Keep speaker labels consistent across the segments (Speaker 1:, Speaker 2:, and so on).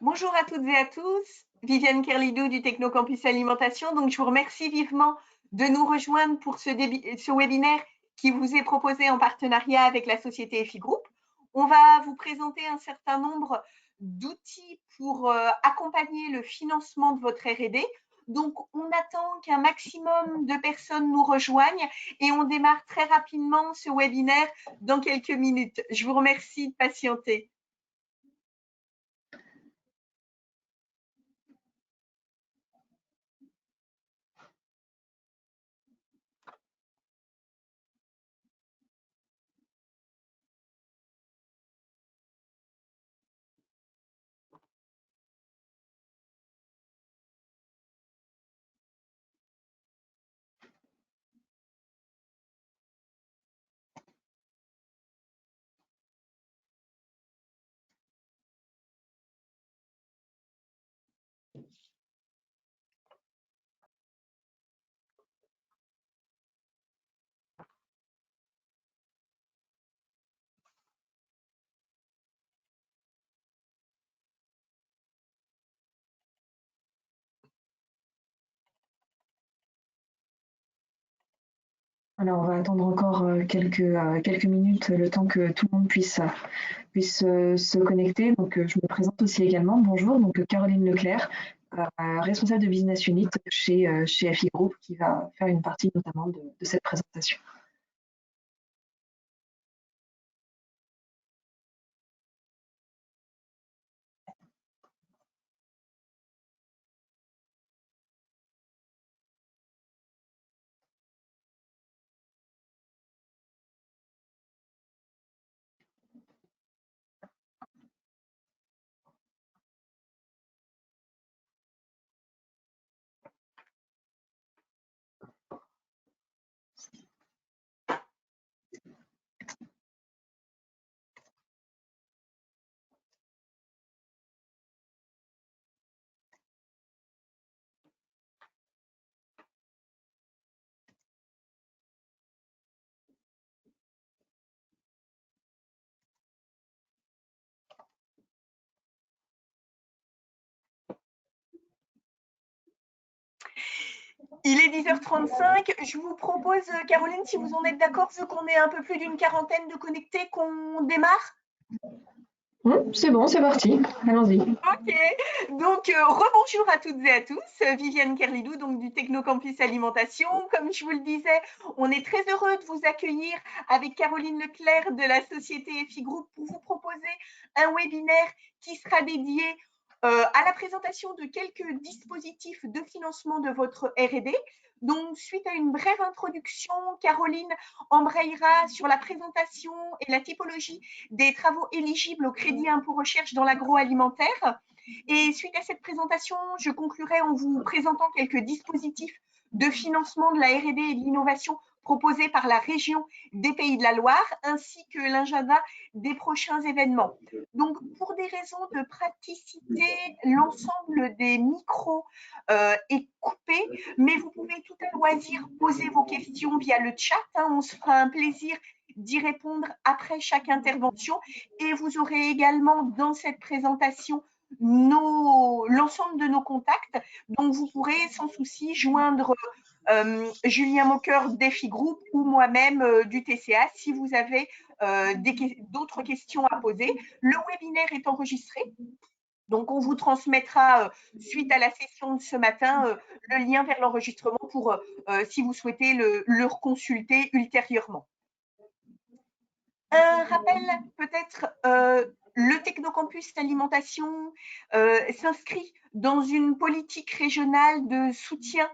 Speaker 1: Bonjour à toutes et à tous, Viviane Kerlidou du Technocampus Alimentation. Donc, je vous remercie vivement de nous rejoindre pour ce webinaire qui vous est proposé en partenariat avec la société EFI Group. On va vous présenter un certain nombre d'outils pour accompagner le financement de votre R&D. Donc, on attend qu'un maximum de personnes nous rejoignent et on démarre très rapidement ce webinaire dans quelques minutes. Je vous remercie de patienter.
Speaker 2: Alors, on va attendre encore quelques minutes, le temps que tout le monde puisse se connecter. Donc, je me présente aussi également. Bonjour, donc Caroline Leclerc, responsable de Business Unit chez FI Group, qui va faire une partie notamment de cette présentation.
Speaker 1: Il est 10h35. Je vous propose, Caroline, si vous en êtes d'accord, vu qu'on est un peu plus d'une quarantaine de connectés, qu'on démarre.
Speaker 2: C'est bon, c'est parti. Allons-y.
Speaker 1: Ok. Donc, rebonjour à toutes et à tous. Viviane Kerlidou, donc du Technocampus Alimentation. Comme je vous le disais, on est très heureux de vous accueillir avec Caroline Leclerc de la société EFI Group pour vous proposer un webinaire qui sera dédié à la présentation de quelques dispositifs de financement de votre R&D. Donc, suite à une brève introduction, Caroline embrayera sur la présentation et la typologie des travaux éligibles au crédit impôt recherche dans l'agroalimentaire. Et suite à cette présentation, je conclurai en vous présentant quelques dispositifs de financement de la R&D et de l'innovation proposés par la région des Pays de la Loire, ainsi que l'agenda des prochains événements. Donc, pour des raisons de praticité, l'ensemble des micros est coupé, mais vous pouvez tout à loisir poser vos questions via le chat. On se fera un plaisir d'y répondre après chaque intervention. Et vous aurez également dans cette présentation l'ensemble de nos contacts. Donc, vous pourrez sans souci joindre Julien Moqueur d'EFI Group ou moi-même du TCA si vous avez d'autres questions à poser. Le webinaire est enregistré. Donc, on vous transmettra, suite à la session de ce matin, le lien vers l'enregistrement pour, si vous souhaitez, le reconsulter ultérieurement. Un rappel peut-être, le Technocampus Alimentation s'inscrit dans une politique régionale de soutien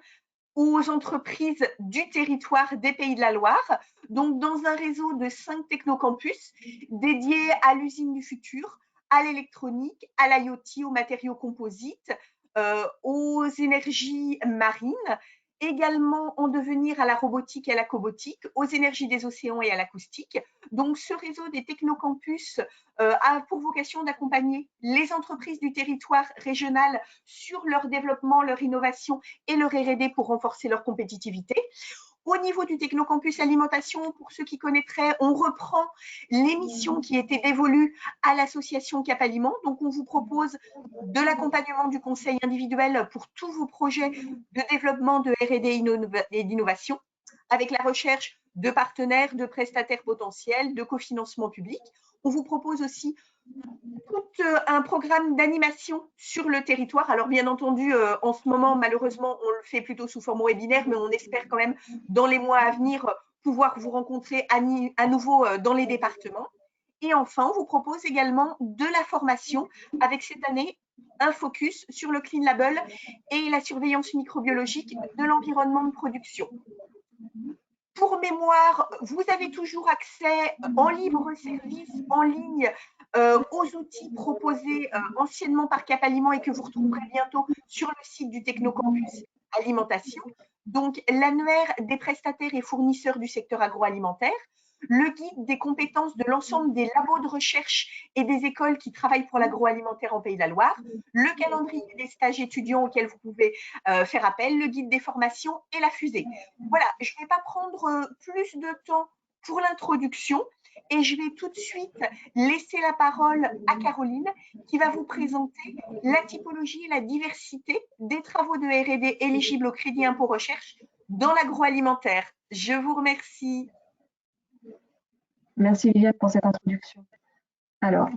Speaker 1: aux entreprises du territoire des Pays de la Loire, donc dans un réseau de 5 technocampus dédiés à l'usine du futur, à l'électronique, à l'IoT, aux matériaux composites, aux énergies marines, également en devenir à la robotique et à la cobotique, aux énergies des océans et à l'acoustique. Donc, ce réseau des technocampus a pour vocation d'accompagner les entreprises du territoire régional sur leur développement, leur innovation et leur R&D pour renforcer leur compétitivité. Au niveau du Technocampus Alimentation, pour ceux qui connaîtraient, on reprend les missions qui étaient dévolues à l'association Cap Aliment. Donc, on vous propose de l'accompagnement du conseil individuel pour tous vos projets de développement de R&D et d'innovation, avec la recherche de partenaires, de prestataires potentiels, de cofinancement public. On vous propose aussi tout un programme d'animation sur le territoire. Alors, bien entendu, en ce moment, malheureusement, on le fait plutôt sous forme webinaire, mais on espère quand même, dans les mois à venir, pouvoir vous rencontrer à nouveau dans les départements. Et enfin, on vous propose également de la formation avec cette année un focus sur le Clean Label et la surveillance microbiologique de l'environnement de production. Pour mémoire, vous avez toujours accès en libre service, en ligne, aux outils proposés anciennement par Cap Aliment et que vous retrouverez bientôt sur le site du Technocampus Alimentation. Donc, l'annuaire des prestataires et fournisseurs du secteur agroalimentaire, le guide des compétences de l'ensemble des labos de recherche et des écoles qui travaillent pour l'agroalimentaire en Pays de la Loire, le calendrier des stages étudiants auxquels vous pouvez faire appel, le guide des formations et la fusée. Voilà, je ne vais pas prendre plus de temps pour l'introduction et je vais tout de suite laisser la parole à Caroline qui va vous présenter la typologie et la diversité des travaux de R&D éligibles au crédit impôt recherche dans l'agroalimentaire. Je vous remercie.
Speaker 2: Merci Viviane pour cette introduction. Alors,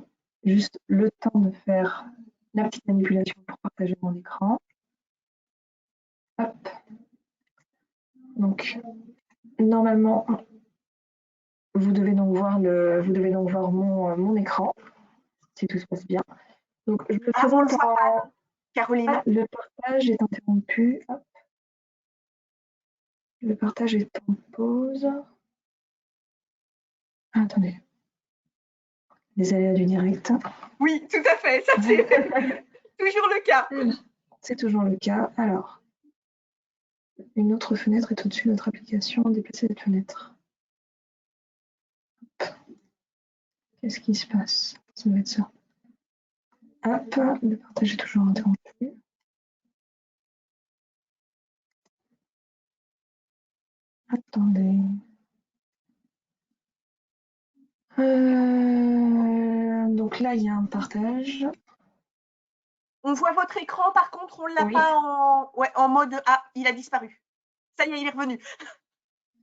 Speaker 2: juste le temps de faire la petite manipulation pour partager mon écran. Hop. Donc, normalement, vous devez donc voir mon écran, si tout se passe bien. Donc, je me présente en...
Speaker 1: Caroline.
Speaker 2: Ah, le partage est interrompu. Hop. Le partage est en pause. Ah, attendez. Les aléas du direct.
Speaker 1: Oui, tout à fait. Ça, c'est toujours le cas.
Speaker 2: C'est toujours le cas. Alors, une autre fenêtre est au-dessus de notre application. Déplacer cette fenêtre. Qu'est-ce qui se passe? Ça va être ça. Hop, le partage est toujours interrompu. Attendez. Donc là, il y a un partage.
Speaker 1: On voit votre écran, par contre, on ne l'a pas en mode « Ah, il a disparu ». Ça y est, il est revenu.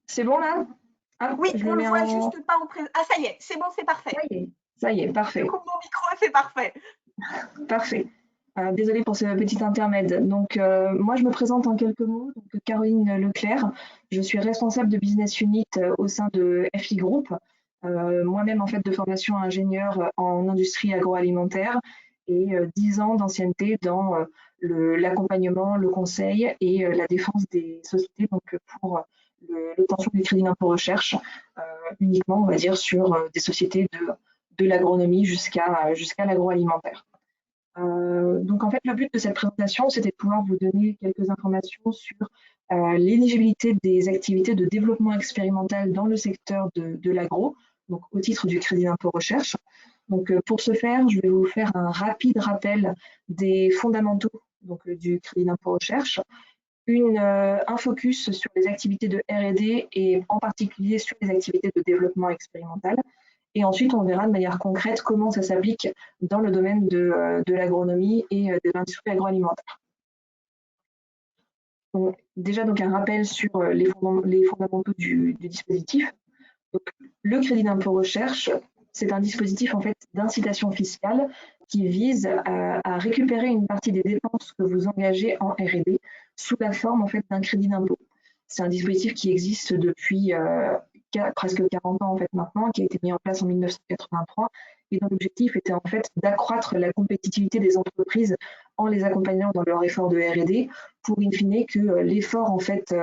Speaker 2: C'est bon là?
Speaker 1: Oui, on ne le voit juste pas en présence. Ah, ça y est, c'est bon, c'est parfait.
Speaker 2: Ça y est, parfait.
Speaker 1: Je coupe mon micro, c'est parfait.
Speaker 2: Parfait. Désolée pour ce petit intermède. Donc, moi, je me présente en quelques mots. Donc, Caroline Leclerc. Je suis responsable de Business Unit au sein de FI Group. Moi-même, en fait, de formation ingénieur en industrie agroalimentaire et 10 ans d'ancienneté dans l'accompagnement, le conseil et la défense des sociétés, donc pour l'obtention du crédit d'impôt recherche, uniquement, on va dire, sur des sociétés de l'agronomie jusqu'à l'agroalimentaire. Donc en fait, le but de cette présentation, c'était de pouvoir vous donner quelques informations sur l'éligibilité des activités de développement expérimental dans le secteur de l'agro, donc au titre du crédit d'impôt recherche. Donc pour ce faire, je vais vous faire un rapide rappel des fondamentaux donc, du crédit d'impôt recherche, un focus sur les activités de R&D et en particulier sur les activités de développement expérimental. Et ensuite, on verra de manière concrète comment ça s'applique dans le domaine de l'agronomie et de l'industrie agroalimentaire. Donc, déjà, donc, un rappel sur les fondamentaux du dispositif. Donc, le crédit d'impôt recherche, c'est un dispositif en fait, d'incitation fiscale qui vise à récupérer une partie des dépenses que vous engagez en R&D sous la forme en fait, d'un crédit d'impôt. C'est un dispositif qui existe depuis presque 40 ans en fait, maintenant, qui a été mis en place en 1983 et dont l'objectif était en fait d'accroître la compétitivité des entreprises en les accompagnant dans leur effort de R&D pour in fine que l'effort en fait,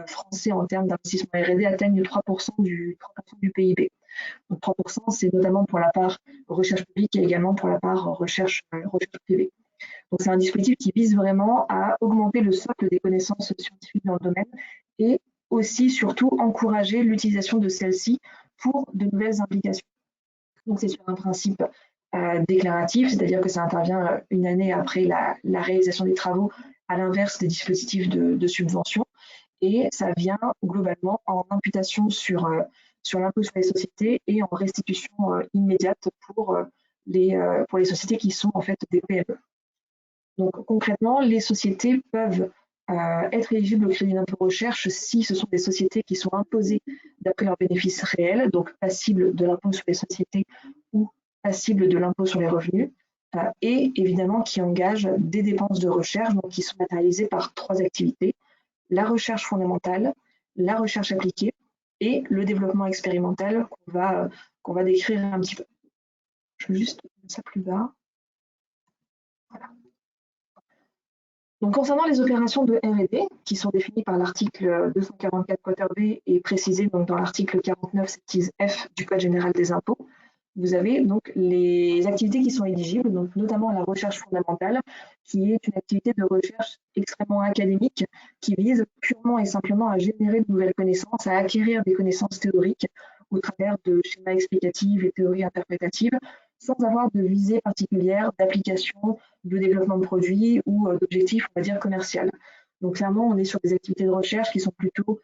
Speaker 2: français en termes d'investissement R&D atteigne 3% du PIB. Donc 3%, c'est notamment pour la part recherche publique et également pour la part recherche privée. Donc c'est un dispositif qui vise vraiment à augmenter le socle des connaissances scientifiques dans le domaine et aussi, surtout, encourager l'utilisation de celles-ci pour de nouvelles implications. Donc c'est sur un principe déclaratif, c'est-à-dire que ça intervient une année après la réalisation des travaux, à l'inverse des dispositifs de subvention. et ça vient globalement en imputation sur l'impôt sur les sociétés et en restitution immédiate pour les sociétés qui sont en fait des PME. Donc concrètement, les sociétés peuvent être éligibles au crédit d'impôt recherche si ce sont des sociétés qui sont imposées d'après leurs bénéfices réels, donc passibles de l'impôt sur les sociétés ou passibles de l'impôt sur les revenus, et évidemment qui engagent des dépenses de recherche, donc qui sont matérialisées par 3 activités: la recherche fondamentale, la recherche appliquée et le développement expérimental qu'on va décrire un petit peu. Je vais juste mettre ça plus bas. Voilà. Donc, concernant les opérations de R&D, qui sont définies par l'article 244 quater B et précisées donc dans l'article 49 septies F du Code général des impôts, vous avez donc les activités qui sont éligibles, donc notamment la recherche fondamentale, qui est une activité de recherche extrêmement académique, qui vise purement et simplement à générer de nouvelles connaissances, à acquérir des connaissances théoriques au travers de schémas explicatifs et théories interprétatives, sans avoir de visée particulière d'application, de développement de produits ou d'objectifs, on va dire, commercial. Donc clairement, on est sur des activités de recherche qui sont plutôt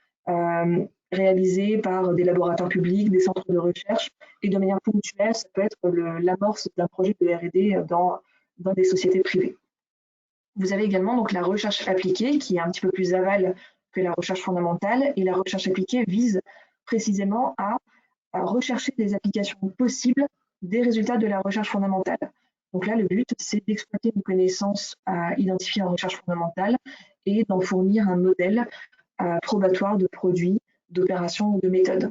Speaker 2: réalisées par des laboratoires publics, des centres de recherche, et de manière ponctuelle, ça peut être l'amorce d'un projet de R&D dans des sociétés privées. Vous avez également donc la recherche appliquée, qui est un petit peu plus aval que la recherche fondamentale, et la recherche appliquée vise précisément à rechercher des applications possibles des résultats de la recherche fondamentale. Donc là, le but, c'est d'exploiter une connaissance identifiée en recherche fondamentale et d'en fournir un modèle probatoire de produits, d'opérations ou de méthodes.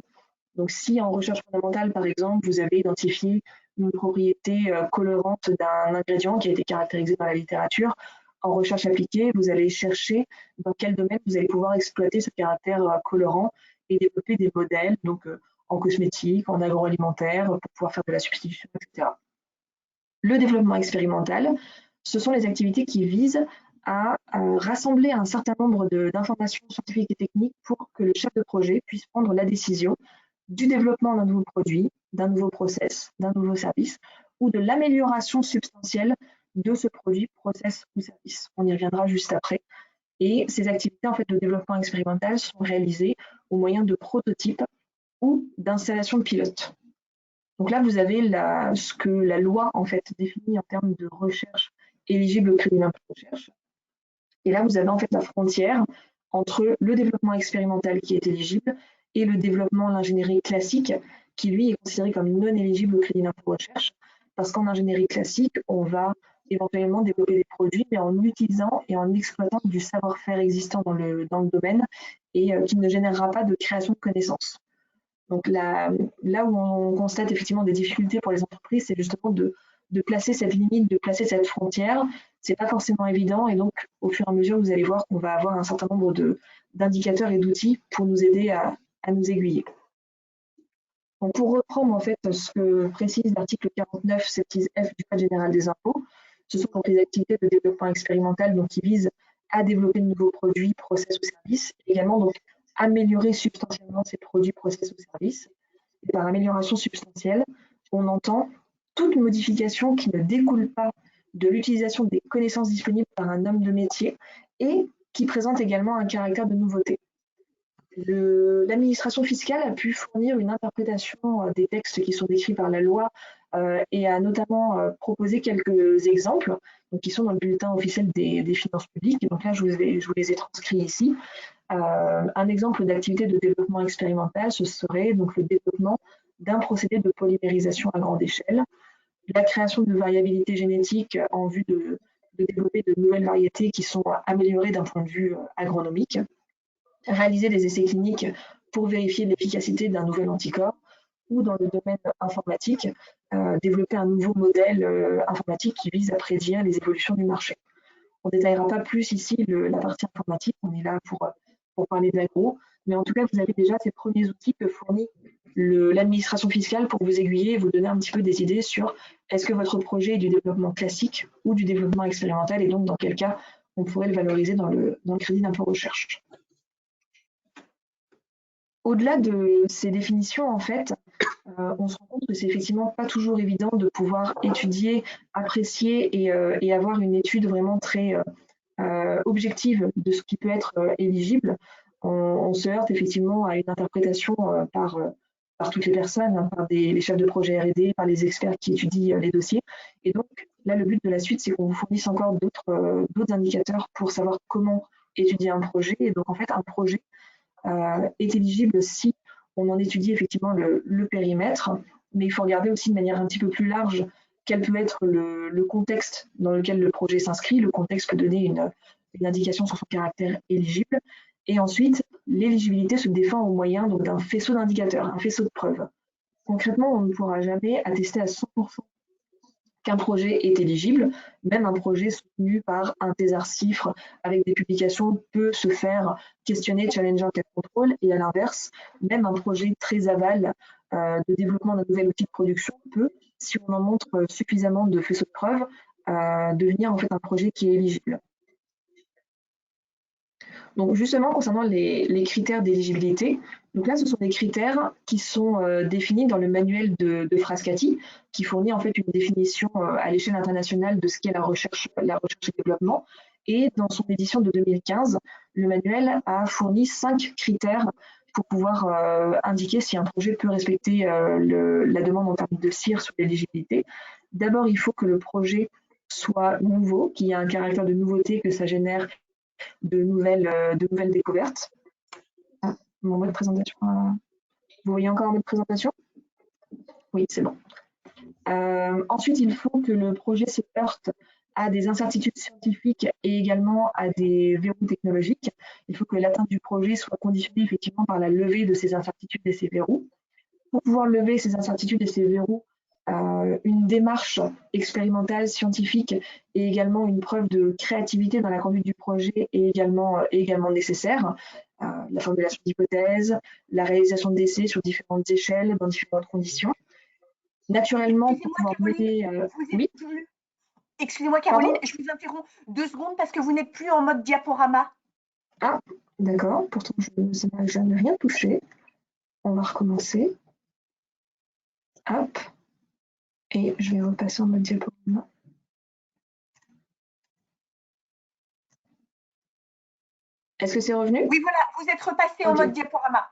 Speaker 2: Donc si en recherche fondamentale, par exemple, vous avez identifié une propriété colorante d'un ingrédient qui a été caractérisé dans la littérature, en recherche appliquée, vous allez chercher dans quel domaine vous allez pouvoir exploiter ce caractère colorant et développer des modèles, donc en cosmétique, en agroalimentaire, pour pouvoir faire de la substitution, etc. Le développement expérimental, ce sont les activités qui visent à rassembler un certain nombre d'informations scientifiques et techniques pour que le chef de projet puisse prendre la décision du développement d'un nouveau produit, d'un nouveau process, d'un nouveau service, ou de l'amélioration substantielle de ce produit, process ou service. On y reviendra juste après. Et ces activités en fait, de développement expérimental sont réalisées au moyen de prototypes ou d'installations de pilotes. Donc là, vous avez ce que la loi en fait définit en termes de recherche éligible au crédit d'impôt recherche. Et là, vous avez en fait la frontière entre le développement expérimental qui est éligible et le développement, l'ingénierie classique, qui lui est considéré comme non éligible au crédit d'impôt recherche, parce qu'en ingénierie classique, on va éventuellement développer des produits, mais en utilisant et en exploitant du savoir-faire existant dans le domaine et qui ne générera pas de création de connaissances. Donc là où on constate effectivement des difficultés pour les entreprises, c'est justement de placer cette limite, de placer cette frontière. C'est pas forcément évident et donc au fur et à mesure, vous allez voir qu'on va avoir un certain nombre d'indicateurs et d'outils pour nous aider à nous aiguiller. Donc pour reprendre en fait ce que précise l'article 49 septies F du Code général des impôts, ce sont donc les activités de développement expérimental donc, qui visent à développer de nouveaux produits, process ou services, et également donc améliorer substantiellement ces produits, process ou services. Et par amélioration substantielle, on entend toute modification qui ne découle pas de l'utilisation des connaissances disponibles par un homme de métier et qui présente également un caractère de nouveauté. L'administration fiscale a pu fournir une interprétation des textes qui sont décrits par la loi et a notamment proposé quelques exemples donc, qui sont dans le bulletin officiel des finances publiques. Donc là, je vous les ai transcrits ici. Un exemple d'activité de développement expérimental, ce serait donc le développement d'un procédé de polymérisation à grande échelle, la création de variabilité génétique en vue de développer de nouvelles variétés qui sont améliorées d'un point de vue agronomique, réaliser des essais cliniques pour vérifier l'efficacité d'un nouvel anticorps, ou dans le domaine informatique, développer un nouveau modèle informatique qui vise à prédire les évolutions du marché. On ne détaillera pas plus ici la partie informatique, on est là pour parler de l'agro, mais en tout cas, vous avez déjà ces premiers outils que fournit l'administration fiscale pour vous aiguiller et vous donner un petit peu des idées sur est-ce que votre projet est du développement classique ou du développement expérimental et donc dans quel cas on pourrait le valoriser dans le crédit d'impôt recherche. Au-delà de ces définitions, en fait, on se rend compte que c'est effectivement pas toujours évident de pouvoir étudier, apprécier et avoir une étude vraiment très objective de ce qui peut être éligible. on se heurte effectivement à une interprétation par toutes les personnes, hein, par les chefs de projet R&D, par les experts qui étudient les dossiers. Et donc, là, le but de la suite, c'est qu'on vous fournisse encore d'autres indicateurs pour savoir comment étudier un projet. Et donc, en fait, un projet est éligible si on en étudie effectivement le périmètre, mais il faut regarder aussi de manière un petit peu plus large quel peut être le contexte dans lequel le projet s'inscrit. Le contexte peut donner une indication sur son caractère éligible. Et ensuite, l'éligibilité se défend au moyen d'un faisceau d'indicateurs, un faisceau de preuves. Concrètement, on ne pourra jamais attester à 100% qu'un projet est éligible. Même un projet soutenu par un thésard-cifre avec des publications peut se faire questionner, challenger en cas de contrôle. Et à l'inverse, même un projet très aval de développement d'un nouvel outil de production peut, si on en montre suffisamment de faisceaux de preuves, devenir en fait un projet qui est éligible. Donc justement, concernant les critères d'éligibilité, donc là, ce sont des critères qui sont définis dans le manuel de Frascati, qui fournit en fait une définition à l'échelle internationale de ce qu'est la recherche et développement. Et dans son édition de 2015, le manuel a fourni 5 critères pour pouvoir indiquer si un projet peut respecter la demande en termes de CIR sur l'éligibilité. D'abord, il faut que le projet soit nouveau, qu'il y ait un caractère de nouveauté, que ça génère de nouvelles découvertes. Ah, mon mode présentation. Vous voyez encore un mode présentation? Oui, c'est bon. Ensuite, il faut que le projet se heurte à des incertitudes scientifiques et également à des verrous technologiques. Il faut que l'atteinte du projet soit conditionnée effectivement par la levée de ces incertitudes et ces verrous. Pour pouvoir lever ces incertitudes et ces verrous, une démarche expérimentale, scientifique et également une preuve de créativité dans la conduite du projet est également nécessaire. La formulation d'hypothèses, la réalisation d'essais sur différentes échelles, dans différentes conditions. Naturellement, pour pouvoir mener...
Speaker 1: oui. Excusez-moi, Caroline, je vous interromps 2 secondes parce que vous n'êtes plus en mode diaporama.
Speaker 2: Ah, d'accord. Pourtant, ça n'a jamais rien touché. On va recommencer. Hop. Et je vais repasser en mode diaporama. Est-ce que c'est revenu?
Speaker 1: Oui, voilà, vous êtes repassé en mode diaporama.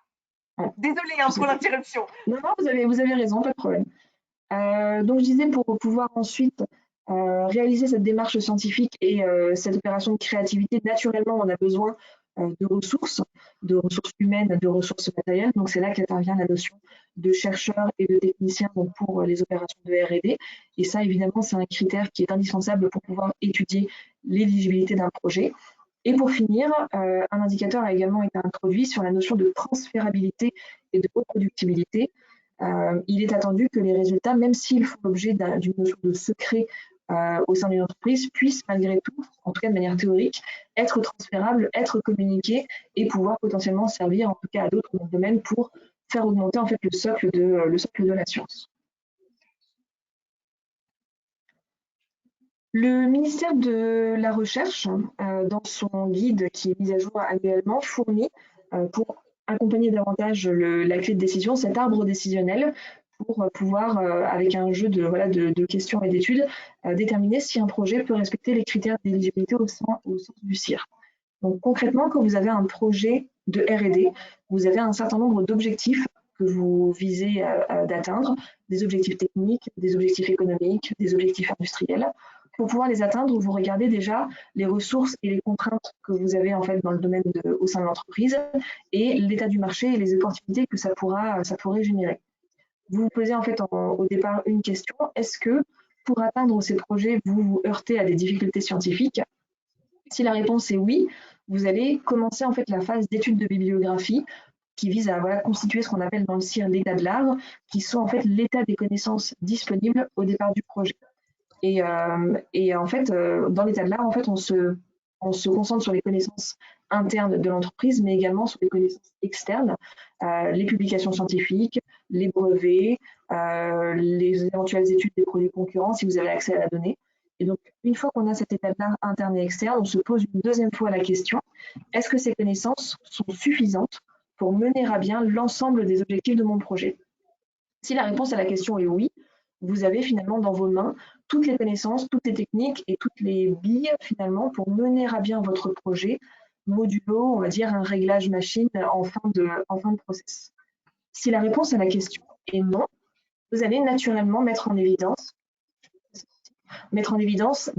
Speaker 1: Désolée pour l'interruption.
Speaker 2: Non, vous avez raison, pas de problème. Donc, je disais, pour pouvoir ensuite réaliser cette démarche scientifique et cette opération de créativité, naturellement, on a besoin de ressources humaines, de ressources matérielles. Donc, c'est là qu'intervient la notion de chercheurs et de techniciens pour les opérations de R&D. Et ça, évidemment, c'est un critère qui est indispensable pour pouvoir étudier l'éligibilité d'un projet. Et pour finir, un indicateur a également été introduit sur la notion de transférabilité et de reproductibilité. Il est attendu que les résultats, même s'ils font l'objet d'une notion de secret au sein d'une entreprise, puissent malgré tout, en tout cas de manière théorique, être transférables, être communiqués et pouvoir potentiellement servir en tout cas à d'autres domaines pour faire augmenter en fait le socle de la science. Le ministère de la Recherche, dans son guide qui est mis à jour annuellement, fournit pour accompagner davantage la clé de décision, cet arbre décisionnel pour pouvoir, avec un jeu de questions et d'études, déterminer si un projet peut respecter les critères d'éligibilité au sens du CIR. Donc concrètement, quand vous avez un projet de R&D, vous avez un certain nombre d'objectifs que vous visez d'atteindre, des objectifs techniques, des objectifs économiques, des objectifs industriels. Pour pouvoir les atteindre, vous regardez déjà les ressources et les contraintes que vous avez en fait dans le domaine au sein de l'entreprise et l'état du marché et les opportunités que ça pourrait générer. Vous vous posez en fait au départ une question, est-ce que pour atteindre ces projets, vous vous heurtez à des difficultés scientifiques? Si la réponse est oui, vous allez commencer en fait la phase d'étude de bibliographie qui vise à constituer ce qu'on appelle dans le CIR l'état de l'art, qui sont en fait l'état des connaissances disponibles au départ du projet. Et en fait, dans l'état de l'art, en fait, on se concentre sur les connaissances internes de l'entreprise, mais également sur les connaissances externes, les publications scientifiques, les brevets, les éventuelles études des produits concurrents, si vous avez accès à la donnée. Et donc, une fois qu'on a cet état de l'art interne et externe, on se pose une deuxième fois la question, est-ce que ces connaissances sont suffisantes pour mener à bien l'ensemble des objectifs de mon projet? Si la réponse à la question est oui, vous avez finalement dans vos mains toutes les connaissances, toutes les techniques et toutes les billes finalement pour mener à bien votre projet modulo, on va dire un réglage machine en fin de process? Si la réponse à la question est non, vous allez naturellement mettre en évidence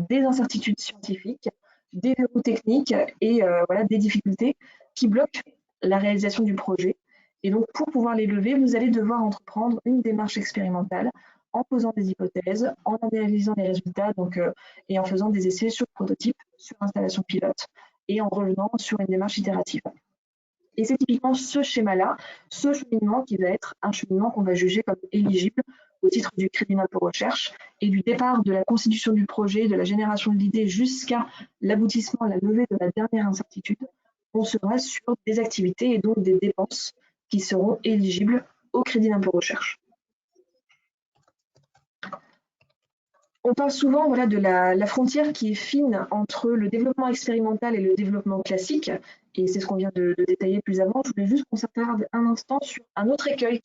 Speaker 2: des incertitudes scientifiques, des verrous techniques et voilà, des difficultés qui bloquent la réalisation du projet. Et donc, pour pouvoir les lever, vous allez devoir entreprendre une démarche expérimentale en posant des hypothèses, en analysant les résultats et en faisant des essais sur prototype, sur installation pilote et en revenant sur une démarche itérative. Et c'est typiquement ce schéma-là, ce cheminement qui va être un cheminement qu'on va juger comme éligible au titre du crédit d'impôt recherche et du départ de la constitution du projet, de la génération de l'idée jusqu'à l'aboutissement, la levée de la dernière incertitude, on sera sur des activités et donc des dépenses qui seront éligibles au crédit d'impôt recherche. On parle souvent voilà, de la frontière qui est fine entre le développement expérimental et le développement classique, et c'est ce qu'on vient de détailler plus avant. Je voulais juste qu'on s'attarde un instant sur un autre écueil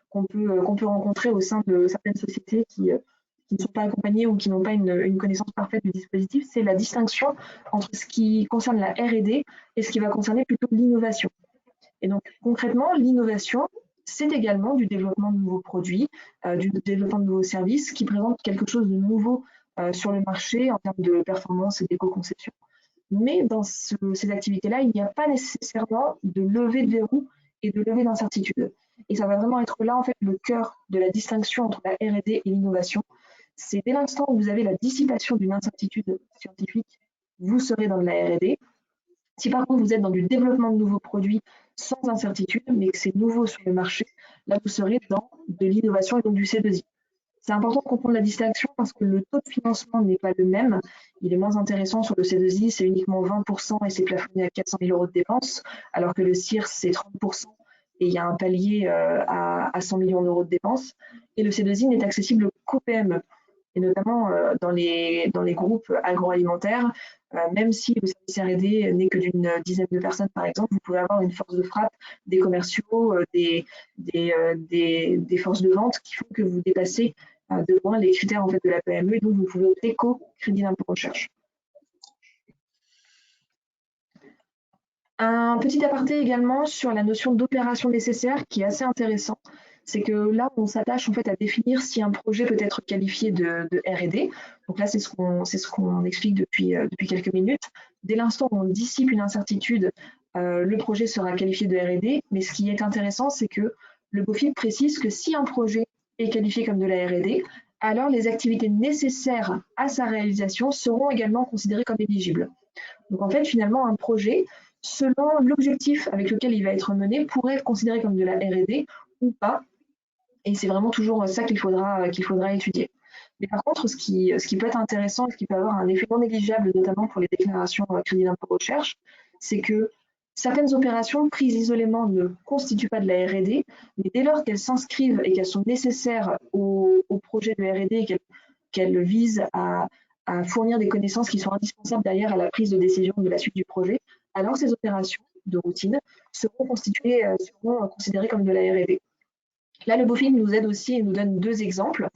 Speaker 2: qu'on peut rencontrer au sein de certaines sociétés qui ne sont pas accompagnées ou qui n'ont pas une connaissance parfaite du dispositif, c'est la distinction entre ce qui concerne la R&D et ce qui va concerner plutôt l'innovation. Et donc concrètement, l'innovation, c'est également du développement de nouveaux produits, du développement de nouveaux services qui présentent quelque chose de nouveau sur le marché en termes de performance et d'éco-conception. Mais dans ces activités-là, il n'y a pas nécessairement de levée de verrou et de levée d'incertitude. Et ça va vraiment être là, en fait, le cœur de la distinction entre la R&D et l'innovation. C'est dès l'instant où vous avez la dissipation d'une incertitude scientifique, vous serez dans de la R&D. Si par contre vous êtes dans du développement de nouveaux produits sans incertitude, mais que c'est nouveau sur le marché, là vous serez dans de l'innovation et donc du C2I. C'est important de comprendre la distinction parce que le taux de financement n'est pas le même. Il est moins intéressant sur le C2I, c'est uniquement 20% et c'est plafonné à 400 000 euros de dépenses, alors que le CIR, c'est 30% et il y a un palier à 100 millions d'euros de dépenses. Et le C2I n'est accessible qu'aux PME, et notamment dans les groupes agroalimentaires. Même si le service R&D n'est que d'une dizaine de personnes, par exemple, vous pouvez avoir une force de frappe, des commerciaux, des forces de vente qui font que vous dépassez de loin les critères en fait, de la PME, et donc vous pouvez opter qu'au crédit d'impôt recherche. Un petit aparté également sur la notion d'opération nécessaire qui est assez intéressant. C'est que là, on s'attache en fait à définir si un projet peut être qualifié de R&D. Donc là, c'est ce qu'on explique depuis quelques minutes. Dès l'instant où on dissipe une incertitude, le projet sera qualifié de R&D. Mais ce qui est intéressant, c'est que le BOFIP précise que si un projet est qualifié comme de la R&D, alors les activités nécessaires à sa réalisation seront également considérées comme éligibles. Donc en fait, finalement, un projet, selon l'objectif avec lequel il va être mené, pourrait être considéré comme de la R&D ou pas. Et c'est vraiment toujours ça qu'il faudra étudier. Mais par contre, ce qui peut être intéressant et ce qui peut avoir un effet non négligeable, notamment pour les déclarations crédit d'impôt recherche, c'est que certaines opérations prises isolément ne constituent pas de la R&D, mais dès lors qu'elles s'inscrivent et qu'elles sont nécessaires au projet de R&D et qu'elles visent à fournir des connaissances qui sont indispensables derrière à la prise de décision de la suite du projet, alors ces opérations de routine seront considérées comme de la R&D. Là, le BOFIP nous aide aussi et nous donne deux exemples.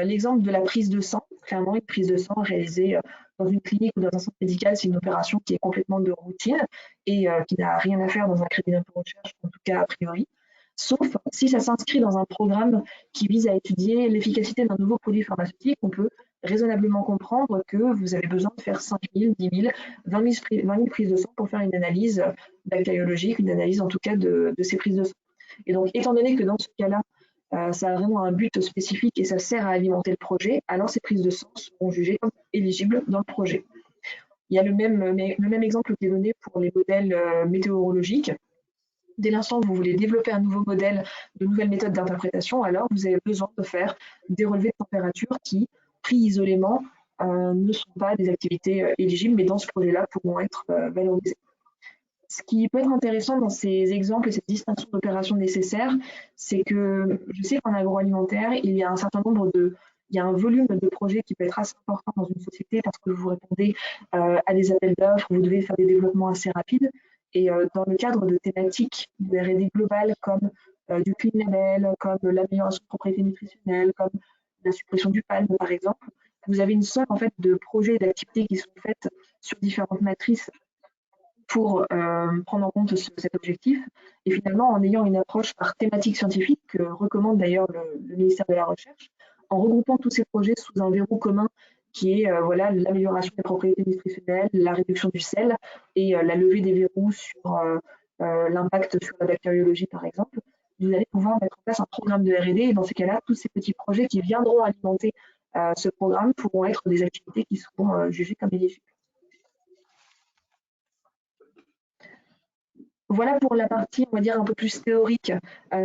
Speaker 2: L'exemple de la prise de sang, clairement une prise de sang réalisée dans une clinique ou dans un centre médical, c'est une opération qui est complètement de routine et qui n'a rien à faire dans un crédit d'impôt recherche, en tout cas a priori, sauf si ça s'inscrit dans un programme qui vise à étudier l'efficacité d'un nouveau produit pharmaceutique. On peut raisonnablement comprendre que vous avez besoin de faire 5 000, 10 000, 20 000 prises de sang pour faire une analyse bactériologique, une analyse en tout cas de ces prises de sang. Et donc, étant donné que dans ce cas-là, ça a vraiment un but spécifique et ça sert à alimenter le projet, alors ces prises de sang seront jugées comme éligibles dans le projet. Il y a le même exemple qui est donné pour les modèles météorologiques. Dès l'instant où vous voulez développer un nouveau modèle, de nouvelles méthodes d'interprétation, alors vous avez besoin de faire des relevés de température qui, pris isolément, ne sont pas des activités éligibles, mais dans ce projet-là pourront être valorisées. Ce qui peut être intéressant dans ces exemples et cette distinction d'opérations nécessaires, c'est que je sais qu'en agroalimentaire, il y a un volume de projets qui peut être assez important dans une société parce que vous répondez à des appels d'offres, vous devez faire des développements assez rapides. Et dans le cadre de thématiques de R&D globales comme du clean label, comme l'amélioration de propriétés nutritionnelles, comme la suppression du palme par exemple, vous avez une somme en fait de projets et d'activités qui sont faites sur différentes matrices pour prendre en compte cet objectif. Et finalement, en ayant une approche par thématique scientifique, que recommande d'ailleurs le ministère de la Recherche, en regroupant tous ces projets sous un verrou commun qui est voilà, l'amélioration des propriétés nutritionnelles, la réduction du sel et la levée des verrous sur l'impact sur la bactériologie, par exemple, vous allez pouvoir mettre en place un programme de R&D. Et dans ces cas-là, tous ces petits projets qui viendront alimenter ce programme pourront être des activités qui seront jugées comme éligibles. Voilà pour la partie, on va dire, un peu plus théorique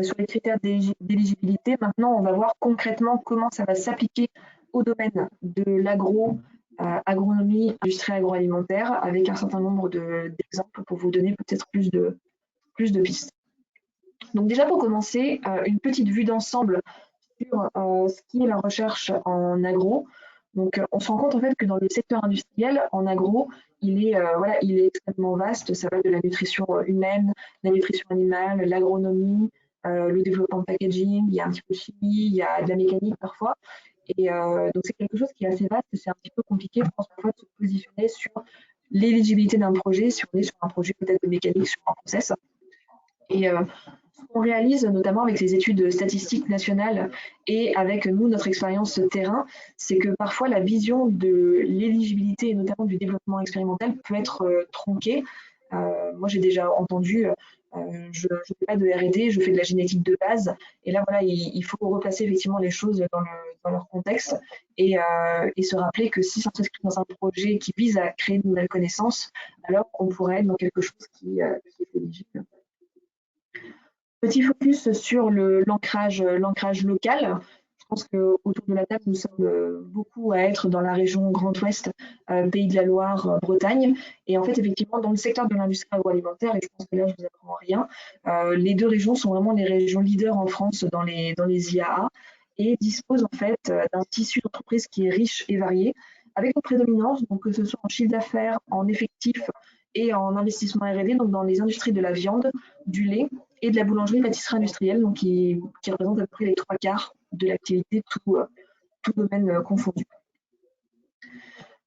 Speaker 2: sur les critères d'éligibilité. Maintenant, on va voir concrètement comment ça va s'appliquer au domaine de l'agro, agronomie, industrie agroalimentaire, avec un certain nombre d'exemples pour vous donner peut-être plus de pistes. Donc déjà pour commencer, une petite vue d'ensemble sur ce qui est la recherche en agro. Donc on se rend compte en fait que dans le secteur industriel, en agro, il est extrêmement vaste. Ça va de la nutrition humaine, la nutrition animale, l'agronomie, le développement de packaging, il y a un petit peu de chimie, il y a de la mécanique parfois. Et donc c'est quelque chose qui est assez vaste et c'est un petit peu compliqué, je pense, parfois de se positionner sur l'éligibilité d'un projet, si on est sur un projet peut-être de mécanique, sur un process. Et ce qu'on réalise, notamment avec les études statistiques nationales et avec nous, notre expérience terrain, c'est que parfois la vision de l'éligibilité et notamment du développement expérimental peut être tronquée. Moi, j'ai déjà entendu, je ne fais pas de R&D, je fais de la génétique de base. Et là, voilà, il faut replacer effectivement les choses dans leur contexte et se rappeler que si on s'inscrit dans un projet qui vise à créer de nouvelles connaissances, alors on pourrait être dans quelque chose qui est éligible. Petit focus sur l'ancrage local. Je pense qu'autour de la table, nous sommes beaucoup à être dans la région Grand Ouest, Pays de la Loire, Bretagne. Et en fait, effectivement, dans le secteur de l'industrie agroalimentaire, et je pense que là, je ne vous apprends rien, les deux régions sont vraiment les régions leaders en France dans les IAA et disposent en fait d'un tissu d'entreprise qui est riche et varié, avec une prédominance, donc que ce soit en chiffre d'affaires, en effectifs et en investissement R&D, donc dans les industries de la viande, du lait et de la boulangerie-pâtisserie industrielle, donc qui représente à peu près les 3/4 de l'activité, tout domaine confondu.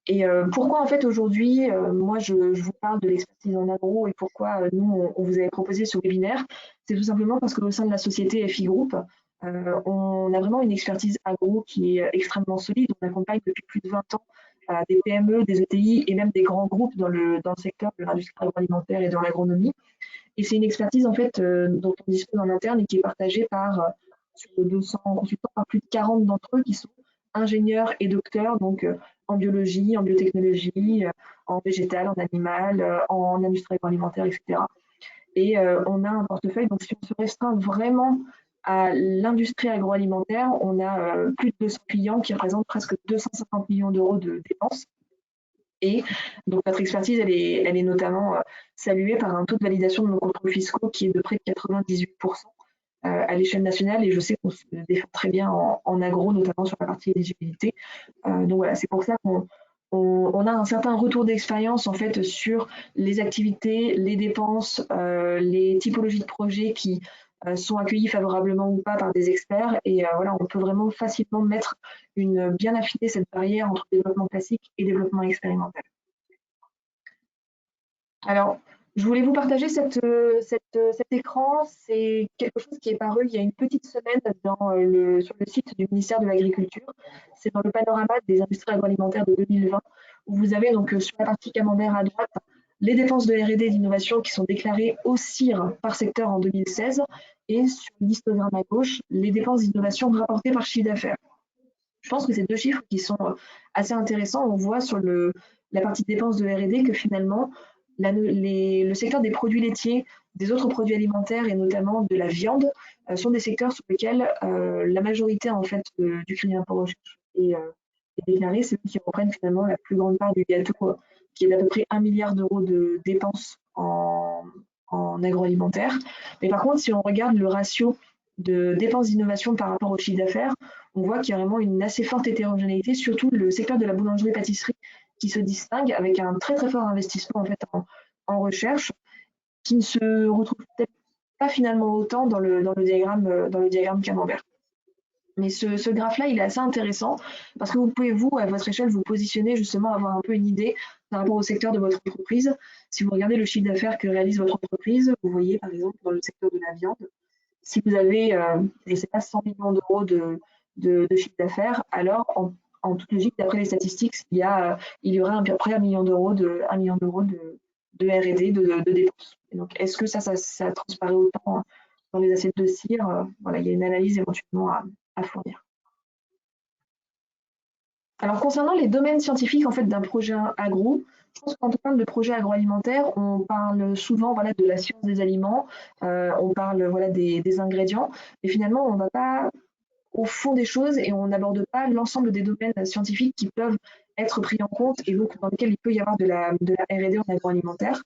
Speaker 2: Et pourquoi en fait aujourd'hui, moi je vous parle de l'expertise en agro et pourquoi nous on vous avait proposé ce webinaire, c'est tout simplement parce qu'au sein de la société FI Group, on a vraiment une expertise agro qui est extrêmement solide. On accompagne depuis plus de 20 ans des PME, des ETI et même des grands groupes dans le secteur de l'industrie agroalimentaire et de l'agronomie. Et c'est une expertise en fait dont on dispose en interne et qui est partagée par sur 200 consultants par plus de 40 d'entre eux qui sont ingénieurs et docteurs, donc en biologie, en biotechnologie, en végétal, en animal, en industrie agroalimentaire, etc. Et on a un portefeuille, donc si on se restreint vraiment à l'industrie agroalimentaire, on a plus de 200 clients qui représentent presque 250 millions d'euros de dépenses. Et donc notre expertise, elle est notamment saluée par un taux de validation de nos contrôles fiscaux qui est de près de 98% à l'échelle nationale. Et je sais qu'on se défend très bien en agro, notamment sur la partie éligibilité. Donc voilà, c'est pour ça qu'on a un certain retour d'expérience en fait sur les activités, les dépenses, les typologies de projets qui sont accueillis favorablement ou pas par des experts. Et voilà, on peut vraiment facilement bien affiner cette barrière entre développement classique et développement expérimental. Alors, je voulais vous partager cet écran. C'est quelque chose qui est paru il y a une petite semaine sur le site du ministère de l'Agriculture. C'est dans le panorama des industries agroalimentaires de 2020, où vous avez donc sur la partie camembert à droite les dépenses de R&D et d'innovation qui sont déclarées au CIR par secteur en 2016 et sur l'histogramme à gauche, les dépenses d'innovation rapportées par chiffre d'affaires. Je pense que c'est deux chiffres qui sont assez intéressants. On voit sur la partie dépenses de R&D que finalement, le secteur des produits laitiers, des autres produits alimentaires et notamment de la viande sont des secteurs sur lesquels la majorité en fait du crédit d'impôt recherche est déclarée. C'est eux qui reprennent finalement la plus grande part du gâteau, qui est d'à peu près 1 milliard d'euros de dépenses en agroalimentaire. Mais par contre, si on regarde le ratio de dépenses d'innovation par rapport au chiffre d'affaires, on voit qu'il y a vraiment une assez forte hétérogénéité, surtout le secteur de la boulangerie-pâtisserie qui se distingue avec un très très fort investissement en fait en recherche, qui ne se retrouve peut-être pas finalement autant dans le diagramme camembert. Mais ce graphe-là, il est assez intéressant parce que vous pouvez, vous, à votre échelle, vous positionner justement, avoir un peu une idée par rapport au secteur de votre entreprise. Si vous regardez le chiffre d'affaires que réalise votre entreprise, vous voyez par exemple dans le secteur de la viande, si vous avez, je ne sais pas, 100 millions d'euros de chiffre d'affaires, alors en toute logique, d'après les statistiques, il y aura à peu près 1 million d'euros de R&D, de dépenses. Et donc, est-ce que ça transparaît autant dans les assiettes de cire? Voilà, il y a une analyse éventuellement à fournir. Alors, concernant les domaines scientifiques en fait, d'un projet agro, je pense que quand on parle de projet agroalimentaire, on parle souvent voilà, de la science des aliments, on parle voilà, des ingrédients, mais finalement, on ne va pas au fond des choses et on n'aborde pas l'ensemble des domaines scientifiques qui peuvent être pris en compte et donc dans lesquels il peut y avoir de la R&D en agroalimentaire.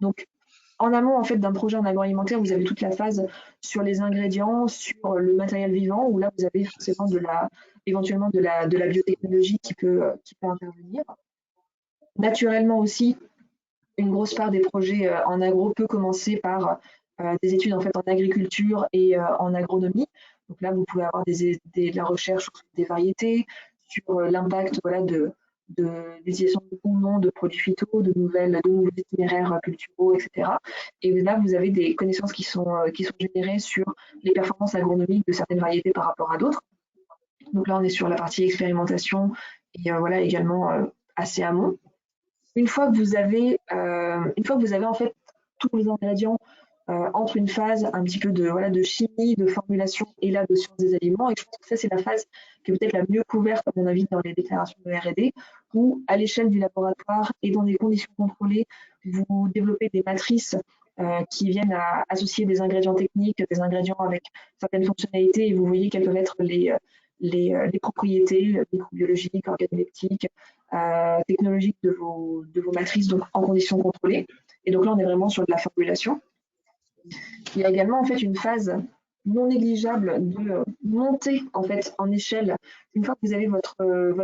Speaker 2: Donc, en amont en fait, d'un projet en agroalimentaire, vous avez toute la phase sur les ingrédients, sur le matériel vivant, où là, vous avez forcément éventuellement de la biotechnologie qui peut intervenir. Naturellement aussi, une grosse part des projets en agro peut commencer par des études en fait en agriculture et en agronomie. Donc là, vous pouvez avoir de la recherche sur des variétés, sur l'impact voilà, de l'utilisation ou non de produits phyto, de nouveaux itinéraires culturaux, etc. Et là, vous avez des connaissances qui sont générées sur les performances agronomiques de certaines variétés par rapport à d'autres. Donc là, on est sur la partie expérimentation et voilà également assez amont. Une fois que vous avez en fait tous les ingrédients entre une phase un petit peu de chimie, de formulation et là de sciences des aliments, et je pense que ça c'est la phase qui est peut-être la mieux couverte à mon avis dans les déclarations de R&D, où à l'échelle du laboratoire et dans des conditions contrôlées, vous développez des matrices qui viennent à associer des ingrédients techniques, des ingrédients avec certaines fonctionnalités, et vous voyez quelles peuvent être les propriétés microbiologiques, organoleptiques, technologiques de vos matrices donc en conditions contrôlées. Et donc là, on est vraiment sur de la formulation. Il y a également en fait une phase non négligeable de monter en fait en échelle. Une fois que vous avez votre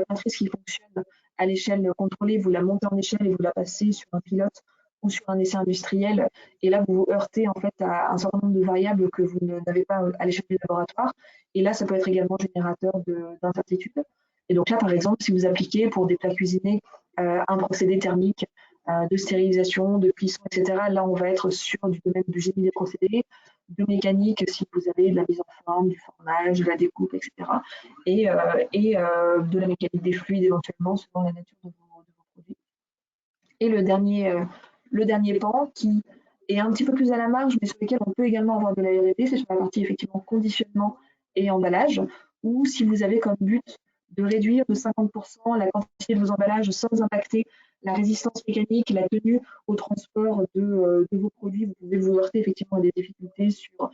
Speaker 2: matrice qui fonctionne à l'échelle contrôlée, vous la montez en échelle et vous la passez sur un pilote ou sur un essai industriel. Et là, vous vous heurtez en fait à un certain nombre de variables que vous n'avez pas à l'échelle du laboratoire. Et là, ça peut être également générateur d'incertitudes. Et donc là, par exemple, si vous appliquez pour des plats cuisinés un procédé thermique de stérilisation, de cuisson, etc., là, on va être sur du domaine du génie des procédés, de mécanique, si vous avez de la mise en forme, du formage, de la découpe, etc., et de la mécanique des fluides éventuellement, selon la nature de vos produits. Et le dernier pan, qui est un petit peu plus à la marge, mais sur lequel on peut également avoir de la R&D, c'est sur la partie effectivement conditionnement et emballage, où si vous avez comme but de réduire de 50% la quantité de vos emballages sans impacter la résistance mécanique, la tenue au transport de vos produits, vous pouvez vous heurter effectivement à des difficultés sur